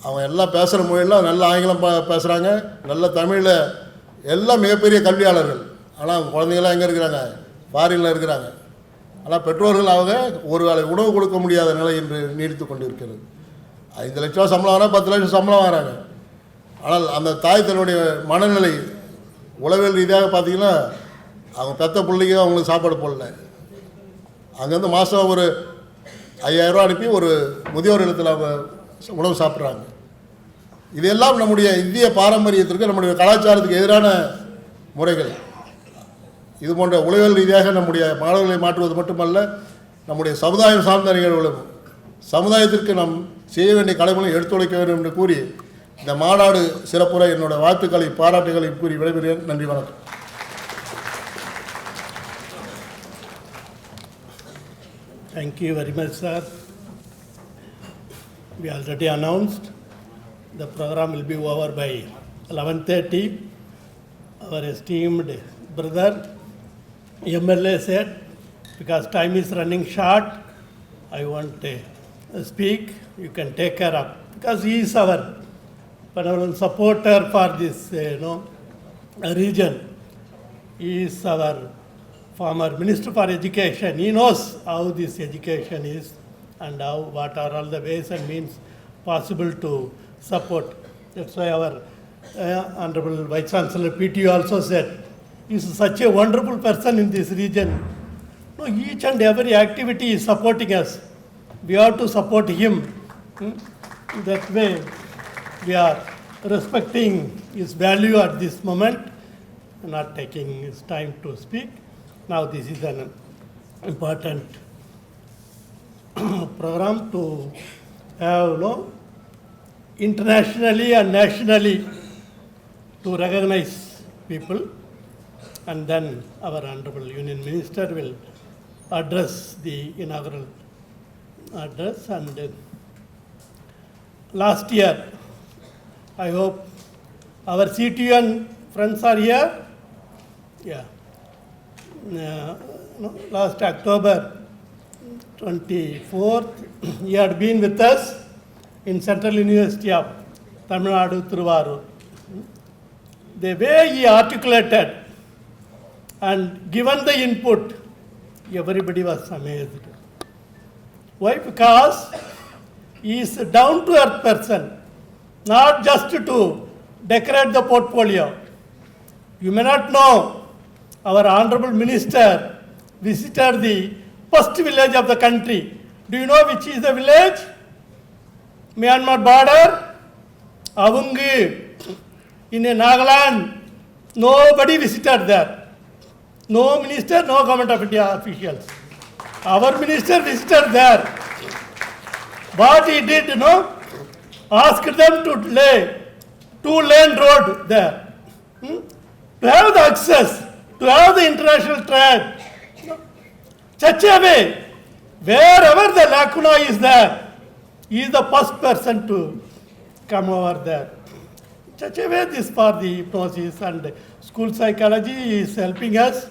அவங்க எல்லாம் பேசுகிற மொழியெல்லாம் நல்ல ஆங்கிலம் பேசுகிறாங்க, நல்ல தமிழில், எல்லாம் மிகப்பெரிய கல்வியாளர்கள். ஆனால் அவங்க குழந்தைங்களாம் எங்கே இருக்கிறாங்க? ஃபாரினில் இருக்கிறாங்க. ஆனால் பெற்றோர்கள் அவங்க ஒரு வேளை உணவு கொடுக்க முடியாத நிலை என்று நீடித்து கொண்டு இருக்கிறது. 5 லட்சம் சம்பளம் வாங்கினா 10 லட்சம் சம்பளம் வாங்குறாங்க. ஆனால் அந்த தாய் தன்னுடைய மனநிலை உளவியல் ரீதியாக பார்த்திங்கன்னா அவங்க பெற்ற பிள்ளைக்கு அவங்களுக்கு சாப்பாடு போடல. அங்கேருந்து மாதம் ஒரு 5000 ரூபா அனுப்பி ஒரு முதியோர் இல்லத்தில் அவங்க உணவு சாப்பிட்றாங்க. இதெல்லாம் நம்முடைய இந்திய பாரம்பரியத்திற்கு, நம்முடைய கலாச்சாரத்துக்கு எதிரான முறைகள். இது போன்ற உளவியல் ரீதியாக நம்முடைய மாணவர்களை மாற்றுவது மட்டுமல்ல, நம்முடைய சமுதாயம் சார்ந்த நிகழ்வுகளும் சமுதாயத்திற்கு நாம் செய்ய வேண்டிய கடமைகளை எடுத்துரைக்க வேண்டும் என்று கூறி இந்த மாநாடு சிறப்புற என்னோட வாழ்த்துக்களை பாராட்டுகளை கூறி விடைபெறுகிறேன். நன்றி, வணக்கம். Thank you very much, sir. We already announced the program will be over by 11:30. Our esteemed brother MLA said, because time is running short, I want to speak. You can take care of, because he is our supporter for this region. He is our former Minister for Education. He knows how this education is and what are all the ways and means possible to support. That's why our Honorable Vice Chancellor PTU also said, he is such a wonderful person in this region. No, each and every activity is supporting us. We have to support him. That way, we are respecting his value at this moment, not taking his time to speak. Now, this is an important program to have, internationally and nationally to recognize people. And then our Honorable Union Minister will address the inaugural address. And last year, I hope our CTN friends are here. Yeah. Last October 24th, he had been with us in Central University of Tamil Nadu, Thiruvarur. The way he articulated and given the input, everybody was amazed. Why? Because he is a down-to-earth person, not just to decorate the portfolio. You may not know, our Honorable Minister visited the first village of the country. Do you know which is the village? Myanmar border, Avungi, in Nagaland. Nobody visited there. No minister, no government of India officials. Our minister visited there. What he did, asked them to lay 2-lane road there. To have the access, to have the international trade. Such a way, wherever the lacuna is there, he is the first person to come over there. Such a way, this for the hypnosis and school psychology is helping us.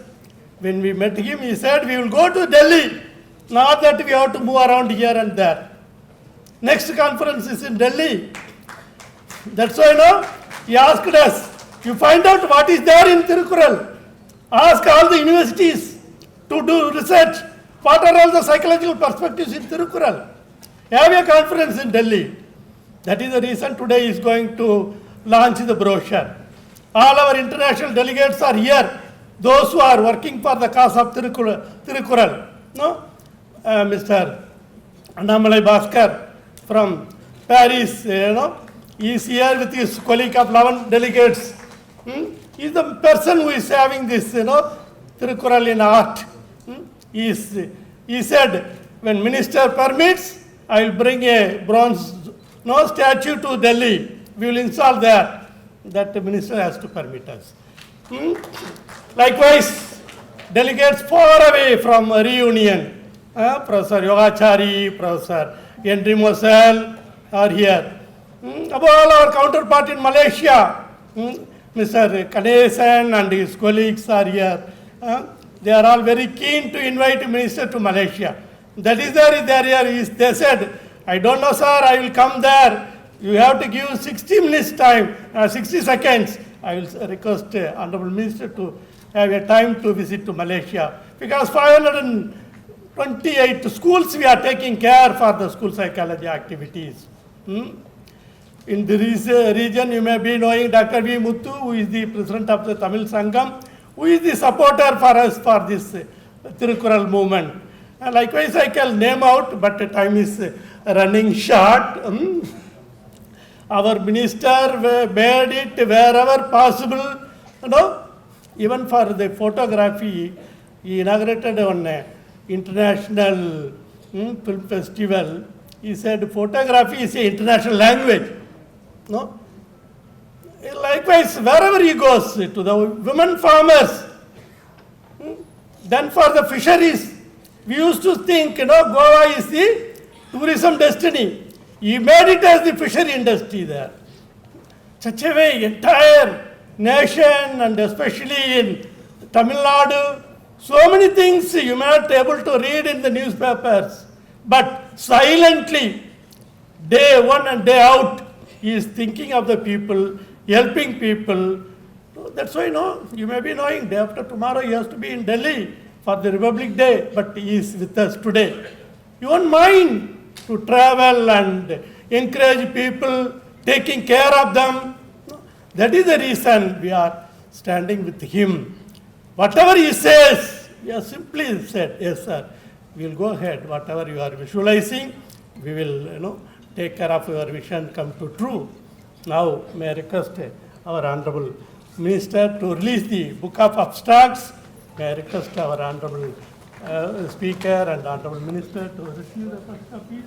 When we met him, he said, we will go to Delhi, not that we have to move around here and there. Next conference is in Delhi. That's why, he asked us, you find out what is there in Tirukural. Ask all the universities to do research. What are all the psychological perspectives in Tirukural? Have a conference in Delhi. That is the reason today he is going to launch the brochure. All our international delegates are here. Those who are working for the cause of Tirukural. Mr. Annamalai Bhaskar from Paris, he is here with his colleague of 11 delegates He is the person who is having this, Tirukural in art. He said, when minister permits, I will bring a bronze statue to Delhi. We will install there. That the minister has to permit us. Likewise, delegates far away from a reunion, Professor Yogachari, Professor Henry Mosel are here. Above all, our counterpart in Malaysia, Mr. Kanesan and his colleagues are here. They are all very keen to invite minister to Malaysia. That is there, they are here. They said, I don't know, sir, I will come there. You have to give 60 minutes time, 60 seconds. I will request Honorable Minister to have a time to visit to Malaysia. Because 528 schools we are taking care for the school psychology activities. In this region, you may be knowing Dr. V. Muthu, who is the president of the Tamil Sangam, who is the supporter for us for this Tirukural movement. And likewise, I can name out, but the time is running short. Our minister made it wherever possible, even for the photography. He inaugurated one international film festival. He said photography is an international language. Likewise, wherever he goes, to the women farmers, then for the fisheries, we used to think, Goa is the tourism destiny. He made it as the fishery industry there. Such a way, entire nation and especially in Tamil Nadu, so many things you may not be able to read in the newspapers. But silently, day one and day out, he is thinking of the people, helping people. That's why, you may be knowing, day after tomorrow he has to be in Delhi for the Republic Day, but he is with us today. You won't mind to travel and encourage people, taking care of them. That is the reason we are standing with him. Whatever he says, we have simply said, yes, sir, we will go ahead. Whatever you are visualizing, we will take care of your vision come to true. Now, may I request our Honorable Minister to release the Book of Abstracts. May I request our Honorable Speaker and Honorable Minister to receive the first copies.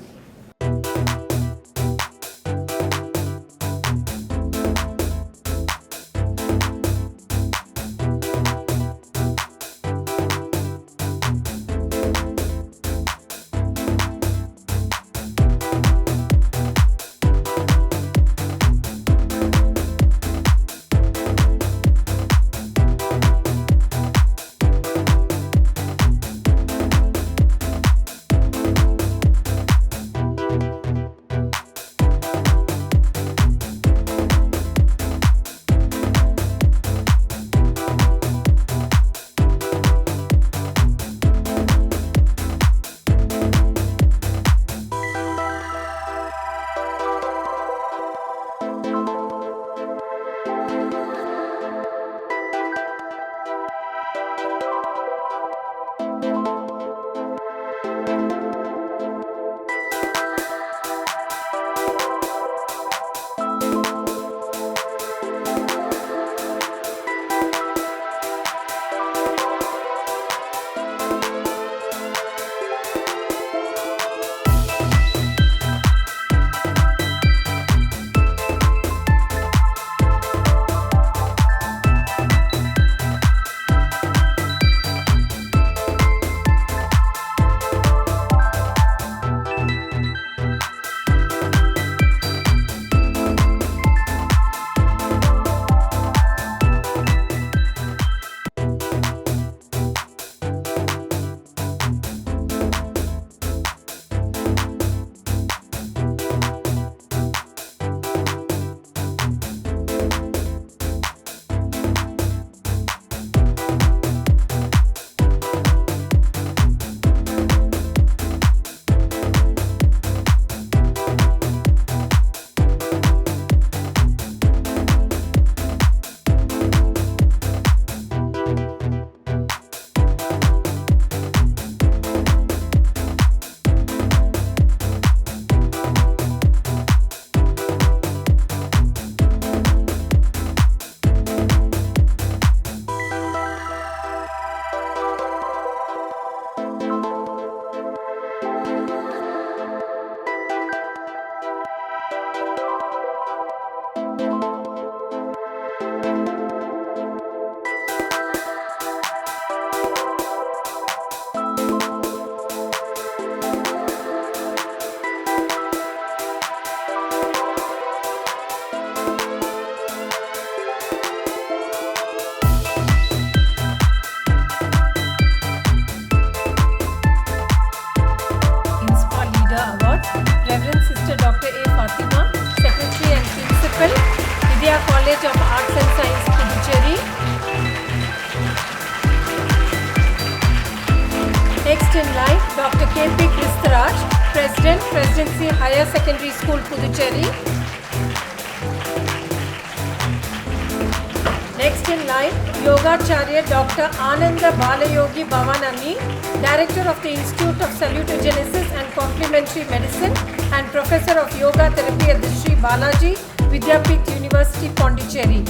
College of Arts and Science, Pondicherry. Next in line, Dr. K.P. Kristaraj, President, Presidency Higher Secondary School, Puducherry. Next in line, Yogacharya Dr. Ananda Balayogi Bhavanani, Director of the Institute of Salutogenesis and Complementary Medicine and Professor of Yoga Therapy at the Sri Balaji Vidyapith University, Pondicherry.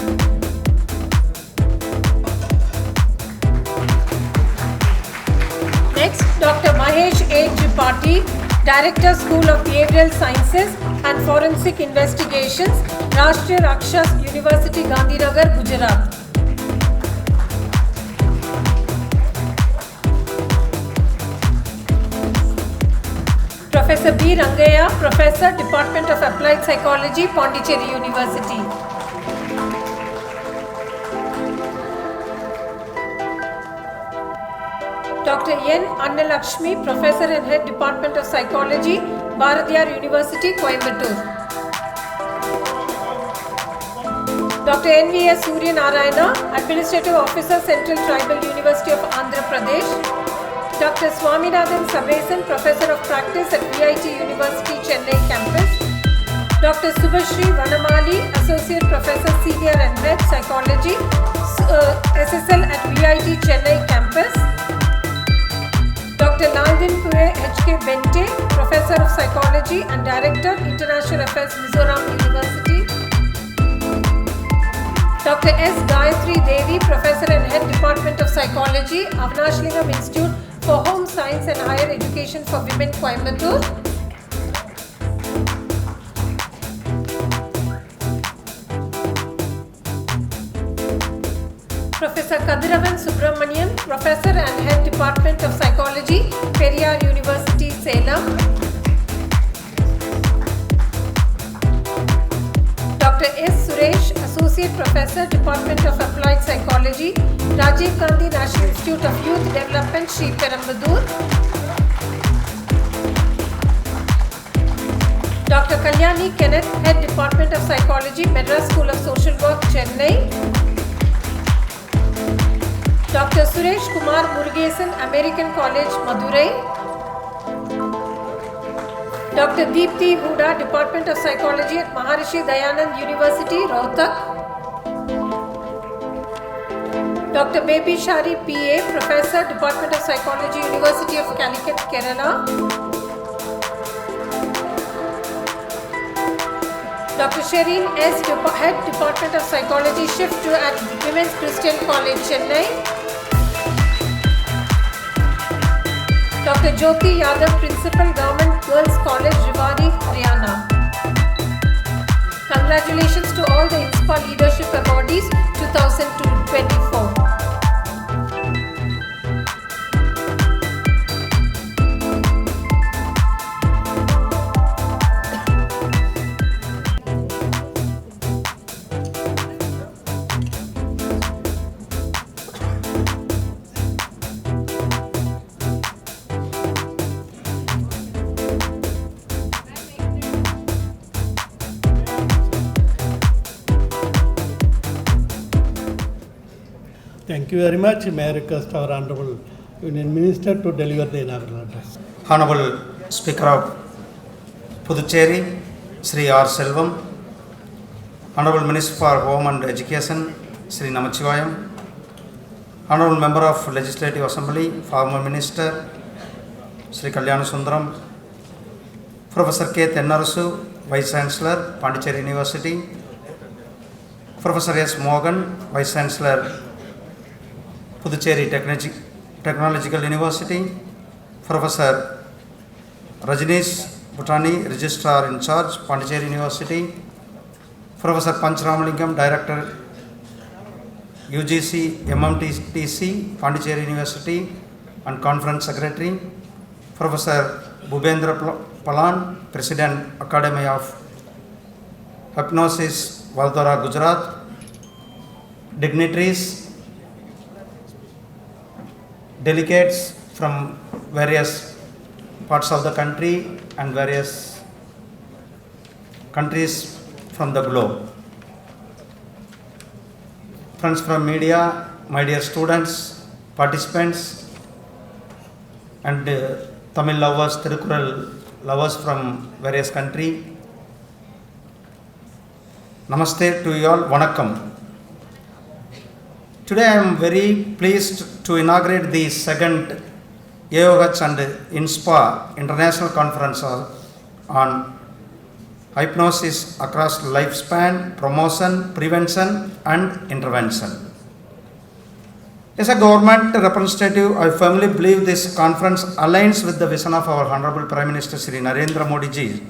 Next, Dr. Mahesh A. Tripathi, Director, School of Behavioral Sciences and Forensic Investigations, Rashtriya Raksha University, Gandhinagar, Gujarat. Professor B. Rangaya, Professor, Department of Applied Psychology, Pondicherry University. Dr. N. Annalakshmi, Professor and Head Department of Psychology, Bharatiyar University, Coimbatore. Dr. N.V.S. Surya Narayana, Administrative Officer, Central Tribal University of Andhra Pradesh. Dr. Swaminathan Sabesan, Professor of Practice at VIT University, Chennai Campus. Dr. Subhashri Vanamali, Associate Professor, Senior and Head Psychology, SSL at VIT Chennai Campus. Dr. Naldinpure H.K. Bente, Professor of Psychology and Director, International Affairs, Mizoram University. Dr. S. Gayatri Devi, Professor and Head Department of Psychology, Avanashlingam Institute for Home Science and Higher Education for Women, Coimbatore. Professor Kadiravan Subramanian, Professor and Head Department of Psychology, Periyar University, Salem. Dr. S. Suresh, Associate Professor, Department of Applied Psychology, Rajiv Gandhi National Institute of Youth Development, Sri Perambudur. Dr. Kalyani Kenneth, Head Department of Psychology, Madras School of Social Work, Chennai. Dr. Suresh Kumar Murugesan, American College, Madurai. Dr. Deepthi Huda, Department of Psychology at Maharishi Dayanand University, Rohtak. Dr. Baby Shari PA, Professor, Department of Psychology, University of Calicut, Kerala. Dr. Shireen S., Head Department of Psychology, Shift 2 at Women's Christian College, Chennai. Dr. Jyoti Yadav, Principal, Government Girls College, Rewari, Haryana. Congratulations to all the InSPA Leadership Awardees 2024. Thank you very much. May I request our Honorable Union Minister to deliver the inaugural address. Honorable Speaker of Puducherry, Sri R. Selvam, Honorable Minister for Home and Education, Sri Namachivayam, Honorable Member of Legislative Assembly, former Minister, Sri Kalyana Sundaram, Professor K. Tennarasu, Vice Chancellor, Pondicherry University, Professor S. Morgan, Vice Chancellor, Puducherry Technological University, Professor Rajneesh Bhutani, Registrar in Charge, Pondicherry University, Professor Panchramalingam, Director, UGC MMTC, Pondicherry University and Conference Secretary, Professor Bhubendra Palan, President, Academy of Hypnosis, Valdora, Gujarat, dignitaries, delegates from various parts of the country and various countries from the globe. friends from media, my dear students, participants, and Tamil lovers, Tirukural lovers from various country. Namaste to you all, Vanakkam. Today I am very pleased to inaugurate the second AoH and InSPA International Conference on Hypnosis across lifespan, promotion, prevention and intervention. As a government representative, I firmly believe this conference aligns with the vision of our Honorable Prime Minister Shri Narendra Modi ji,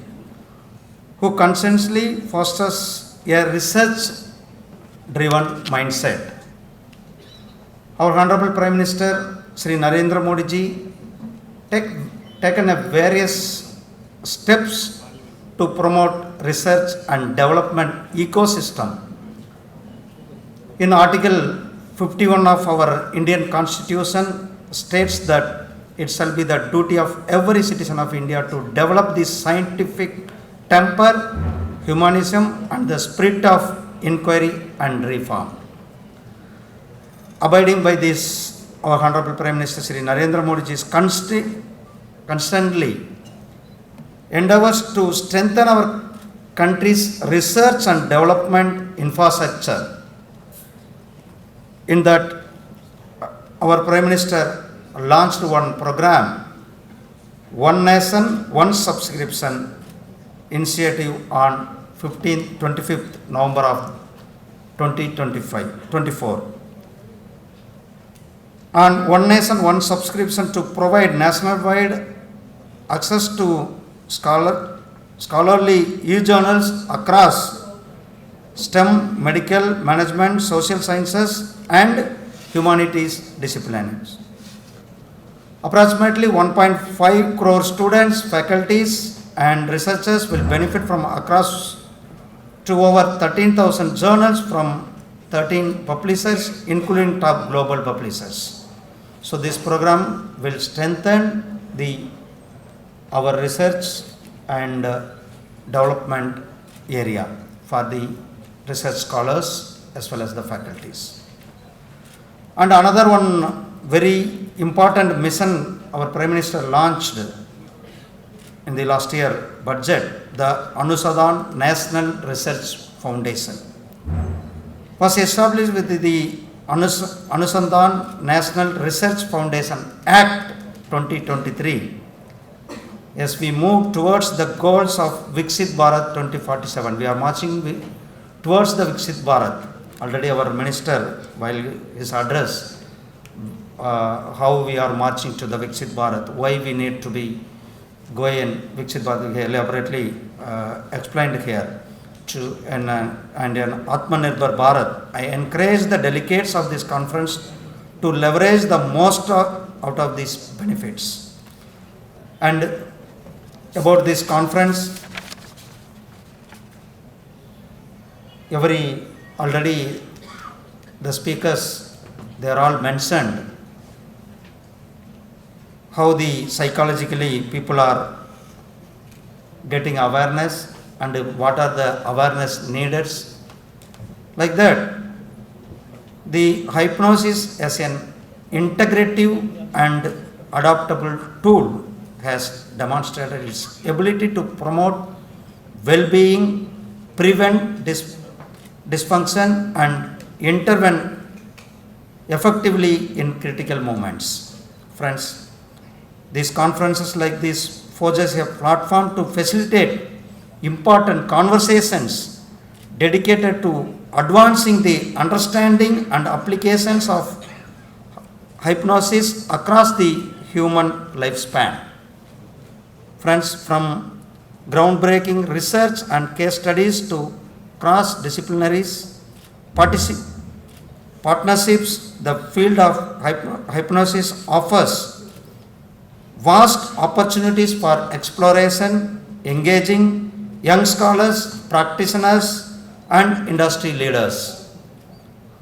who constantly fosters a research-driven mindset. Our Honorable Prime Minister Shri Narendra Modi ji taken a various steps to promote research and development ecosystem. In Article 51 of our Indian Constitution states that it shall be the duty of every citizen of India to develop the scientific temper, humanism and the spirit of inquiry and reform. Abiding by this, our Honorable Prime Minister Shri Narendra Modi ji is constantly endeavors to strengthen our country's research and development infrastructure. In that, our Prime Minister launched one program, One Nation, One Subscription initiative on 25th November of 2024. On One Nation, One Subscription to provide nationwide access to scholarly e-journals across STEM, medical, management, social sciences and humanities disciplines. Approximately 1.5 crore students, faculties and researchers will benefit from across to over 13,000 journals from 13 publishers, including top global publishers. So this program will strengthen our research and development area for the research scholars as well as the faculties. And another one very important mission our Prime Minister launched in the last year budget, the Anusandan National Research Foundation, was established with the Anusandan National Research Foundation Act 2023 as we move towards the goals of Viksit Bharat 2047. We are marching towards the Viksit Bharat. Already our minister, while his address, how we are marching to the Viksit Bharat, why we need to be going Viksit Bharat, elaborately explained here. And an Atmanirbhar Bharat. I encourage the delegates of this conference to leverage the most out of these benefits. And about this conference, already the speakers, they are all mentioned how the psychologically people are getting awareness and what are the awareness needed. Like that, the hypnosis as an integrative and adaptable tool has demonstrated its ability to promote well-being, prevent dysfunction and intervene effectively in critical moments. Friends, these conferences like this forges a platform to facilitate important conversations dedicated to advancing the understanding and applications of hypnosis across the human lifespan. Friends, from groundbreaking research and case studies to cross-disciplinary partnerships, the field of hypnosis offers vast opportunities for exploration, engaging young scholars, practitioners, and industry leaders.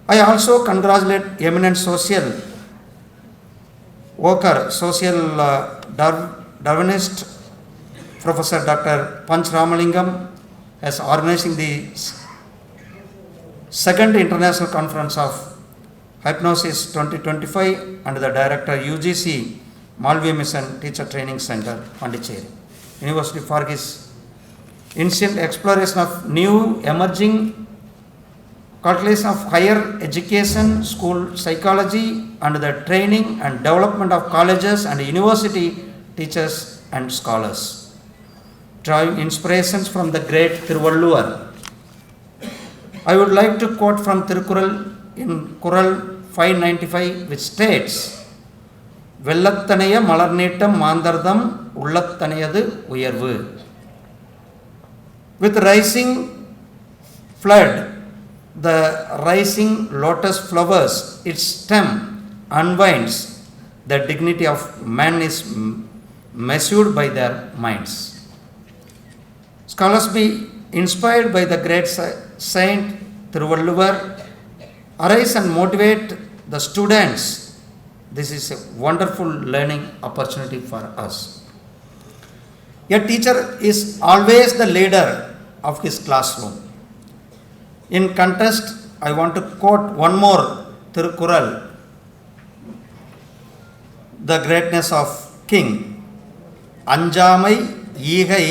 I also congratulate eminent social worker, social Darwinist, Professor Dr. Panch Ramalingam, as organizing the Second International Conference of Hypnosis 2025 and the Director UGC Malvi Mission Teacher Training Center, Pondicherry University, for his initial exploration of new emerging cultivation of higher education, school psychology, and the training and development of colleges and university teachers and scholars. Drawing inspirations from the great Thiruvalluvar, I would like to quote from Thirukural in Kural 595, which states, வெள்ளத்தனைய மலர்நீட்டம் மாந்தர்தம் உள்ளத்தனையது உயர்வு. With rising flood, the rising lotus flowers, its stem unwinds. The dignity of man is measured by their minds. Scholars be inspired by the great saint Thiruvalluvar, arise and motivate the students. This is a wonderful learning opportunity for us. A teacher is always the leader of his classroom. In contrast, I want to quote one more Thirukural, the greatness of King. Anjamai ஈகை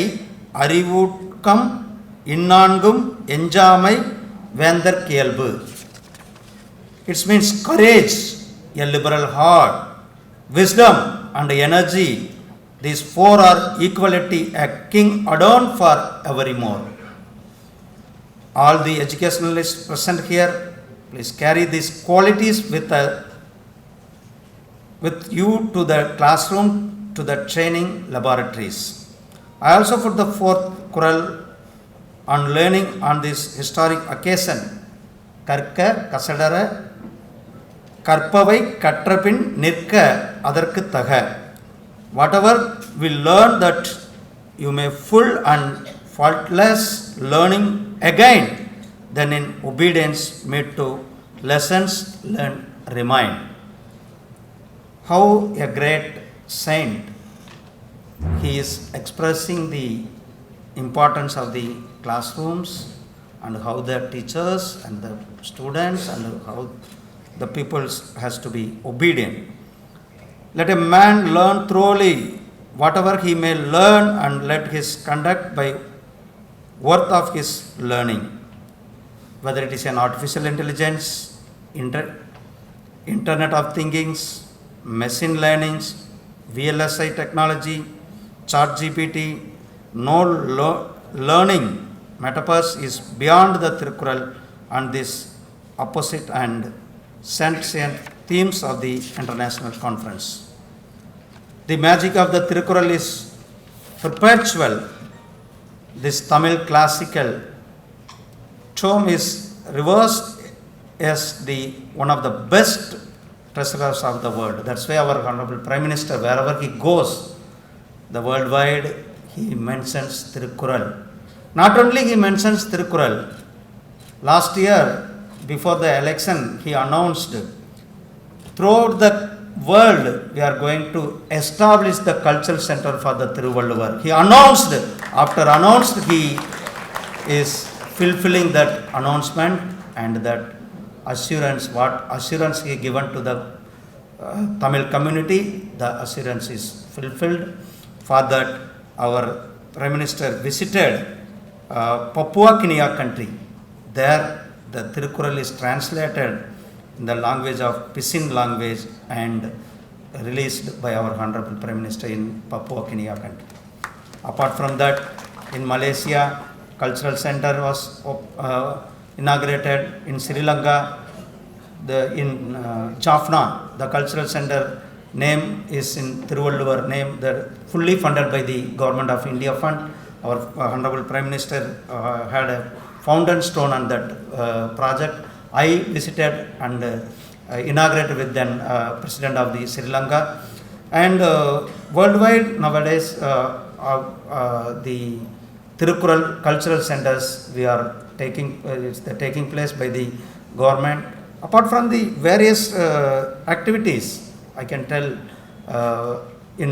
அறிவூட்கம் இன்னான்கும் எஞ்சாமை வேந்தர் கேள்பு. It means courage, a liberal heart, wisdom and energy. These four are equality, a king adorned for evermore. All the educationalists present here, please carry these qualities with you to the classroom, to the training laboratories. I also put the fourth Kural on learning on this historic occasion. Karka kasadara கற்பவை கற்றபின் நிற்க அதற்கு தக. Whatever we learn, that you may full and faultless learning again, then in obedience made to lessons learned remain. How a great saint, he is expressing the importance of the classrooms and how the teachers and the students and how the people has to be obedient. Let a man learn thoroughly whatever he may learn, and let his conduct by worth of his learning, whether it is an artificial intelligence, internet of thinkings, machine learnings, VLSI technology, chat GPT, no learning metaverse is beyond the Thirukural and this opposite and sentient themes of the international conference. The magic of the Thirukural is perpetual. This Tamil classical tome is reversed as the one of the best treasurers of the world. That's why our Honorable Prime Minister, wherever he goes, the worldwide, he mentions Thirukural. Not only he mentions Thirukural, last year, before the election, he announced, throughout the world, we are going to establish the cultural center for the Thiruvalluvar. He announced, after announced, he is fulfilling that announcement and that assurance, what assurance he given to the Tamil community, the assurance is fulfilled. For that, our Prime Minister visited Papua Guinea country. There, the Thirukural is translated in the language of Pisin language and released by our Honorable Prime Minister in Papua Guinea country. Apart from that, in Malaysia, Cultural Center was inaugurated. In Sri Lanka, in Jaffna, the Cultural Center name is in Thiruvalluvar name, that fully funded by the Government of India Fund. Our Honorable Prime Minister had a fountain stone on that project. I visited and inaugurated with then President of the Sri Lanka. And worldwide nowadays, the Thirukural cultural centers we are taking place by the government. Apart from the various activities, I can tell in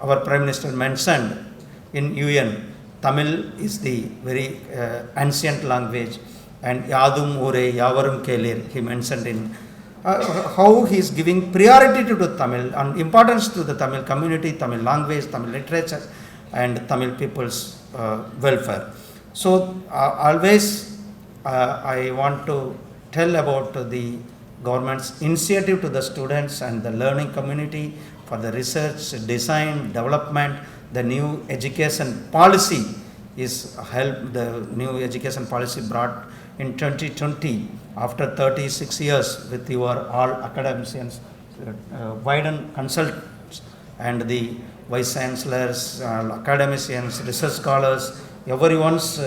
our Prime Minister mentioned in UN, Tamil is the very ancient language, and Yadum Ure Yavarum Kelir, he mentioned in how he is giving priority to the Tamil and importance to the Tamil community, Tamil language, Tamil literature, and Tamil people's welfare. So always I want to tell about the government's initiative to the students and the learning community for the research, design, development. The new education policy is helped. The new education policy brought in 2020 after 36 years with your all academicians, widen consultants and the vice chancellors, academicians, research scholars, everyone's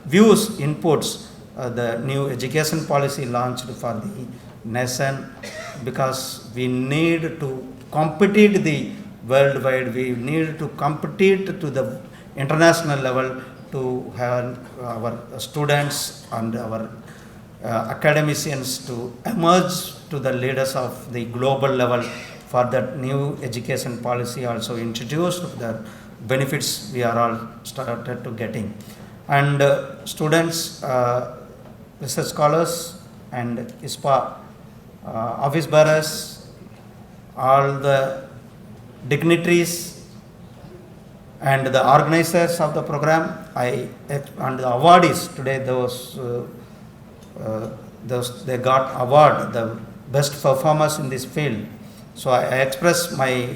views, inputs. The new education policy launched for the nation, because we need to compete the worldwide, we need to compete to the international level to have our students and our academicians to emerge to the leaders of the global level. For that new education policy also introduced, the benefits we are all started to getting. And students, research scholars and ISPA office bearers, all the dignitaries and the organizers of the program, and the awardees today, those they got award, the best performers in this field. So I express my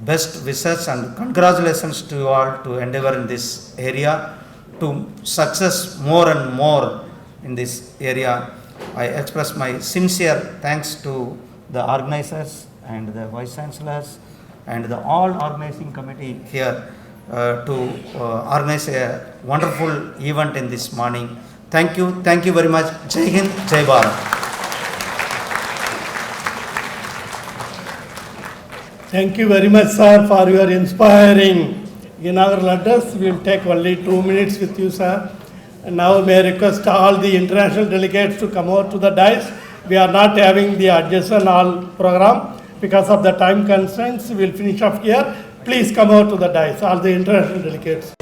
best wishes and congratulations to you all to endeavor in this area to success more and more in this area. I express my sincere thanks to the organizers and the vice chancellors and the all organizing committee here to organize a wonderful event in this morning. Thank you very much. Jai Hind, Jai Bharat. Thank you very much, sir, for your inspiring inaugural address. We will take only 2 minutes with you, sir. And now may I request all the international delegates to come over to the dais. We are not having the adjacent hall program because of the time constraints. We will finish up here. Please come over to the dais, all the international delegates.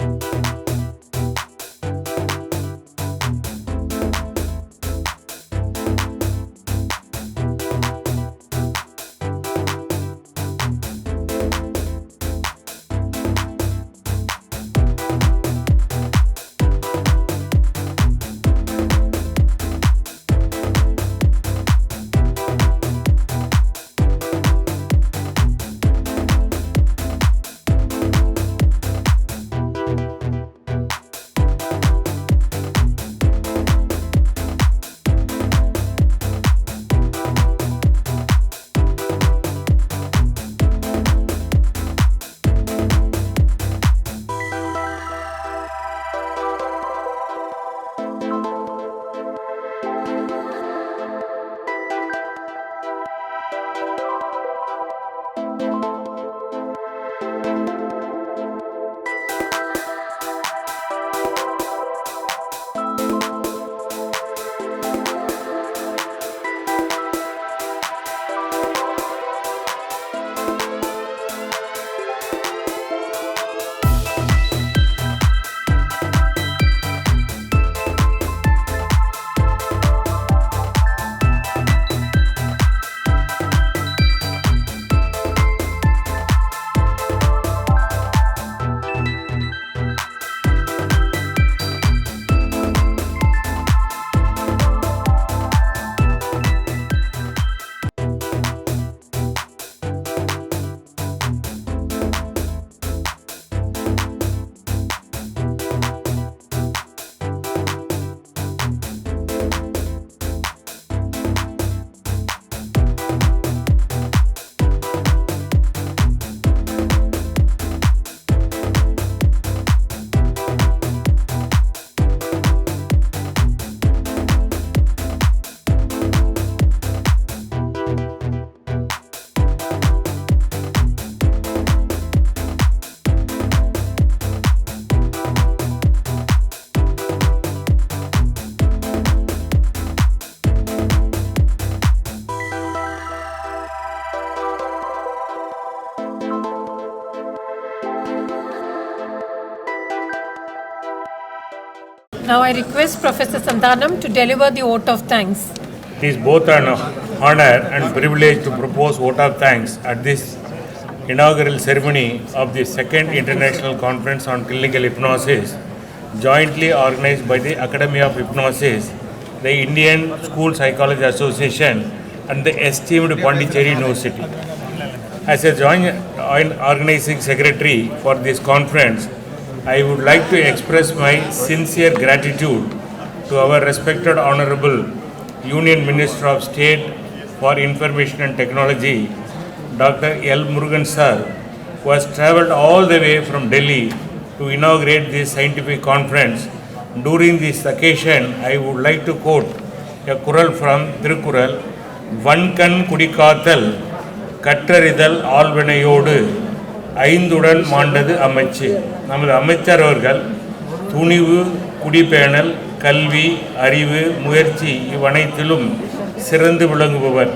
Now I request Professor Santhanam to deliver the vote of thanks. It is both an honor and privilege to propose vote of thanks at this inaugural ceremony of the second International Conference on Clinical Hypnosis, jointly organized by the Academy of Hypnosis, the Indian School Psychology Association, and the esteemed Pondicherry University. As a joint organizing secretary for this conference, I would like to express my sincere gratitude to our respected Honorable Union Minister of State for Information and Technology, Dr. L. Murugan sir, who has travelled all the way from Delhi to inaugurate this scientific conference. During this occasion, I would like to quote a kural from Thirukural, Vankan Kudikathal, Kattarithal Alvinayodu, ஐந்துடன் மாண்டது அமைச்சு. நமது அமைச்சர் அவர்கள் துணிவு, குடிபேணல், கல்வி, அறிவு, முயற்சி இவ்வனைத்திலும் சிறந்து விளங்குபவர்.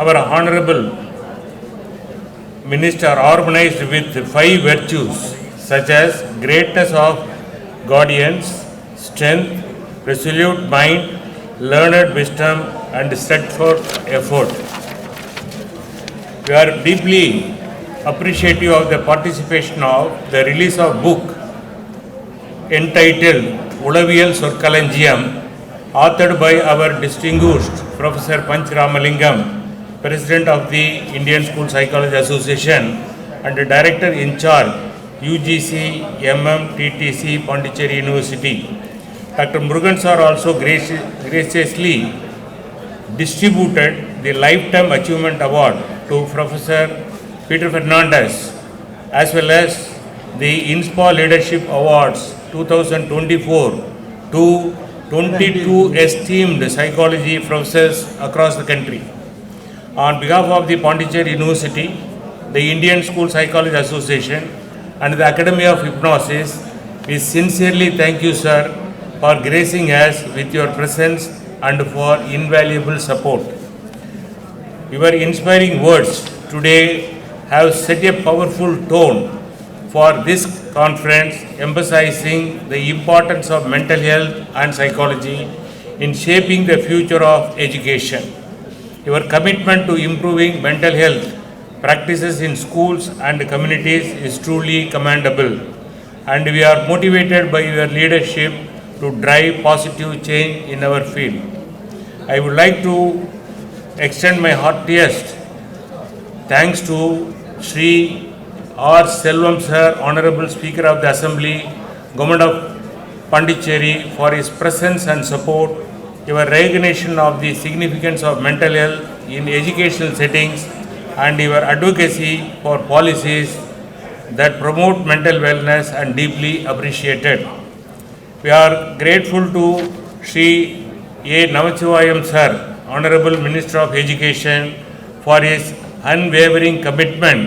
Our Honorable Minister organized with 5 virtues such as greatness of guardians, strength, resolute mind, learned wisdom and steadfast effort. We are deeply appreciative of the participation of the release of book entitled Ulaviyal Sorkalanjiyam, authored by our distinguished Professor Panch Ramalingam, President of the Indian School Psychology Association and Director in charge UGC MMTTC Pondicherry University. Dr. Murugan sir also graciously distributed the Lifetime Achievement Award to Professor Peter Fernandez, as well as the InSPA Leadership Awards 2024 to 22 esteemed psychology professors across the country. On behalf of the Pondicherry University, the Indian School Psychology Association and the Academy of Hypnosis, we sincerely thank you, sir, for gracing us with your presence and for invaluable support. Your inspiring words today have set a powerful tone for this conference, emphasizing the importance of mental health and psychology in shaping the future of education. Your commitment to improving mental health practices in schools and communities is truly commendable, and we are motivated by your leadership to drive positive change in our field. I would like to extend my heartiest thanks to Sri R. Selvam sir, Honorable Speaker of the Assembly, Government of Pondicherry, for his presence and support. Your recognition of the significance of mental health in educational settings and your advocacy for policies that promote mental wellness are deeply appreciated. We are grateful to Sri A. Namachivayam sir, Honorable Minister of Education, for his unwavering commitment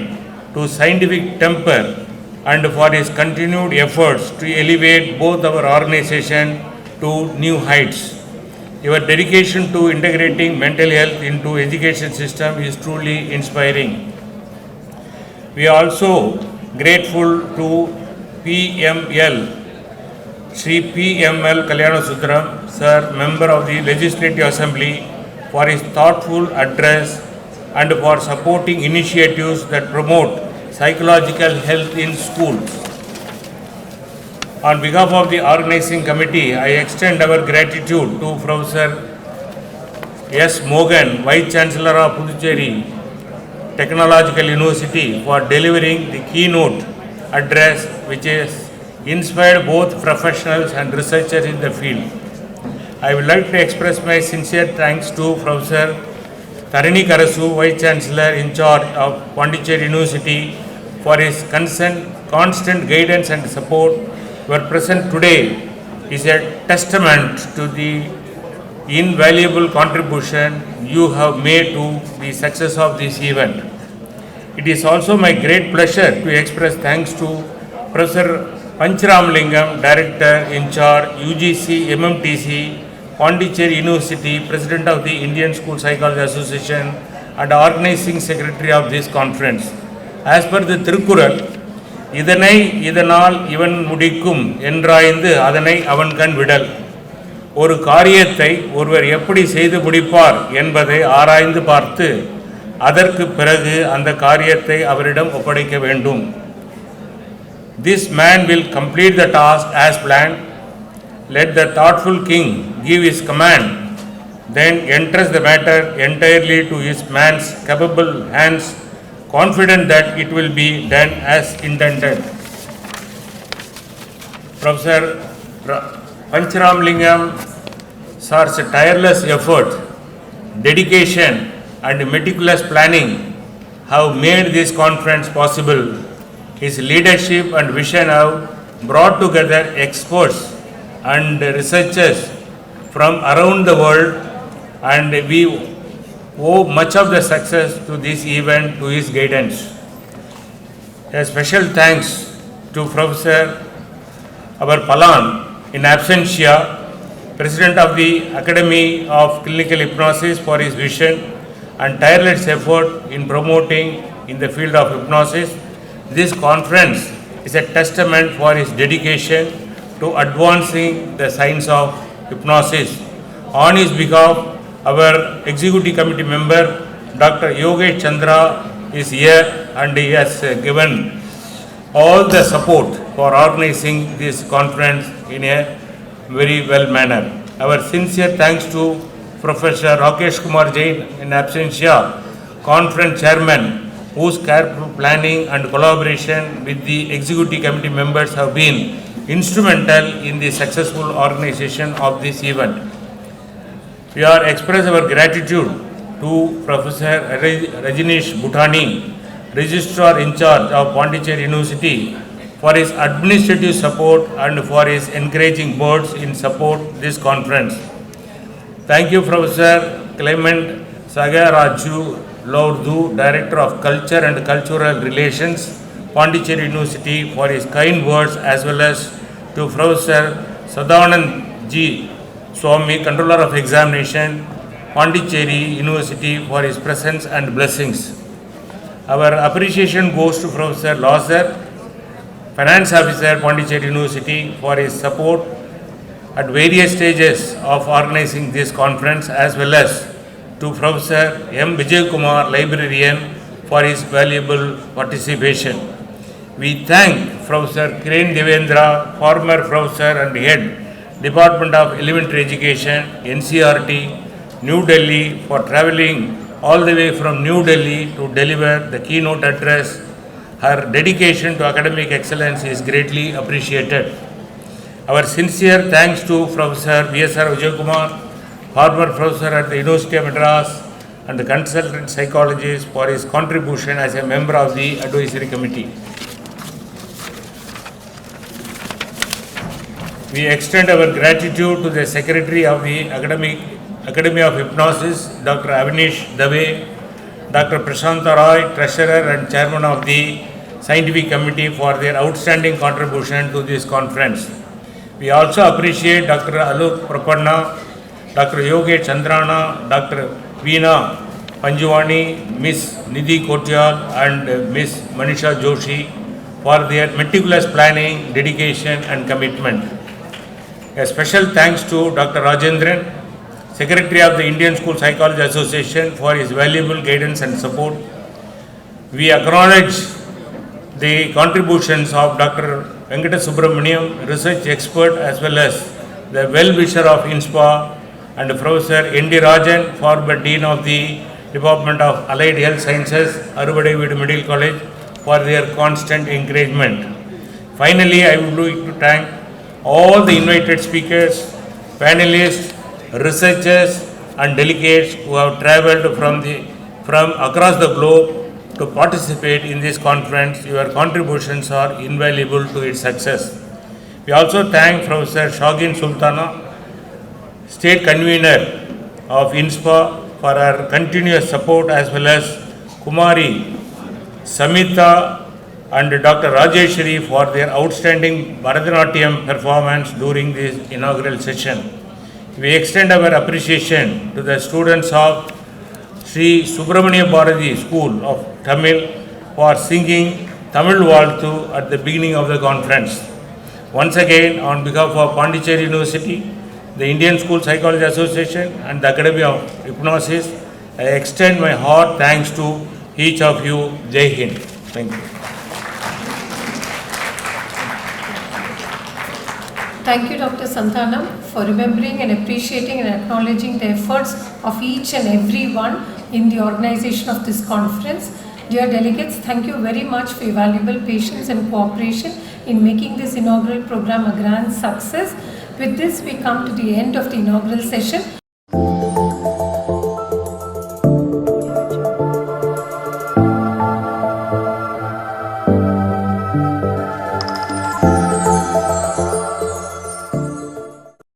to scientific temper and for his continued efforts to elevate both our organization to new heights. Your dedication to integrating mental health into education system is truly inspiring. We are also grateful to PML, Sri PML Kalyanasudram sir, member of the Legislative Assembly, for his thoughtful address and for supporting initiatives that promote psychological health in schools. On behalf of the organizing committee, I extend our gratitude to Professor S. Mogan, Vice Chancellor of Pondicherry Technological University, for delivering the keynote address which has inspired both professionals and researchers in the field. I would like to express my sincere thanks to Professor Tarini Karasu, Vice Chancellor in charge of Pondicherry University, for his constant guidance and support. Your presence today is a testament to the invaluable contribution you have made to the success of this event. It is also my great pleasure to express thanks to Professor Pancharamalingam, Director in charge UGC MMTC, Pondicherry University, President of the Indian School Psychology Association and Organizing Secretary of this conference. As per the Thirukural, இதனால் இவன் முடிக்கும் என்றாய்ந்து அதனை அவன் கண் விடல். ஒரு காரியத்தை ஒருவர் எப்படி செய்து முடிப்பார் என்பதை ஆராய்ந்து பார்த்து அதற்கு பிறகு அந்த காரியத்தை அவரிடம் ஒப்படைக்க வேண்டும். This man will complete the task as planned. Let the thoughtful king give his command, then enters the matter entirely to his man's capable hands, confident that it will be done as intended. Professor Panchramlingam sir's tireless effort, dedication and meticulous planning have made this conference possible. His leadership and vision have brought together experts and researchers from around the world, and we owe much of the success to this event to his guidance. A special thanks to Professor Palan in absentia, President of the Academy of Clinical Hypnosis, for his vision and tireless effort in promoting in the field of hypnosis. This conference is a testament for his dedication to advancing the science of hypnosis. On his behalf, our executive committee member Dr. Yogesh Chandra is here and he has given all the support for organizing this conference in a very well manner. Our sincere thanks to Professor Rakesh Kumar Jain in absentia, conference chairman, whose careful planning and collaboration with the executive committee members have been instrumental in the successful organization of this event. We are express our gratitude to Professor Rajneesh Bhutani, Registrar in charge of Pondicherry University, for his administrative support and for his encouraging words in support this conference. Thank you, Professor Clement Sagaraju Lourdu, Director of Culture and Cultural Relations, Pondicherry University, for his kind words, as well as to Professor Sadanand G. Swami, Controller of Examination, Pondicherry University, for his presence and blessings. Our appreciation goes to Professor Lawser, Finance Officer, Pondicherry University, for his support at various stages of organizing this conference, as well as to Professor M. Vijay Kumar, Librarian, for his valuable participation. We thank Professor Kiran Devendra, former Professor and Head, Department of Elementary Education, NCRT, New Delhi, for travelling all the way from New Delhi to deliver the keynote address. Her dedication to academic excellence is greatly appreciated. Our sincere thanks to Professor B.S.R. Vijay Kumar, former professor at the University of Madras and the consultant psychologist, for his contribution as a member of the advisory committee. We extend our gratitude to the Secretary of the Academy of Hypnosis, Dr. Avnish Dave, Dr. Prashanta Roy, Treasurer and Chairman of the Scientific Committee, for their outstanding contribution to this conference. We also appreciate Dr. Alok Prapanna, Dr. Yogesh Chandrana, Dr. Veena Panjwani, Ms. Nidhi Kotyal and Ms. Manisha Joshi for their meticulous planning, dedication and commitment. A special thanks to Dr. Rajendran, Secretary of the Indian School Psychology Association, for his valuable guidance and support. We acknowledge the contributions of Dr. Venkata Subramaniam, research expert, as well as the well-wisher of InSPA, and Professor N.D. Rajan, former Dean of the Department of Allied Health Sciences, Arubadaivid Medical College, for their constant encouragement. Finally, I would like to thank all the invited speakers, panelists, researchers and delegates who have travelled from across the globe to participate in this conference. Your contributions are invaluable to its success. We also thank Professor Shagin Sultana, State Convener of InSPA, for her continuous support, as well as Kumari Samita and Dr. Rajeshri for their outstanding Bharatanatyam performance during this inaugural session. We extend our appreciation to the students of Sri Subramania Bharati School of Tamil for singing Tamil Valthu at the beginning of the conference. Once again, on behalf of Pondicherry University, the Indian School Psychology Association and the Academy of Hypnosis, I extend my heart thanks to each of you. Jai Hind. Thank you. Thank you, Dr. Santhanam, for remembering and appreciating and acknowledging the efforts of each and every one in the organization of this conference. Dear delegates, thank you very much for your valuable patience and cooperation in making this inaugural program a grand success. With this, we come to the end of the inaugural session.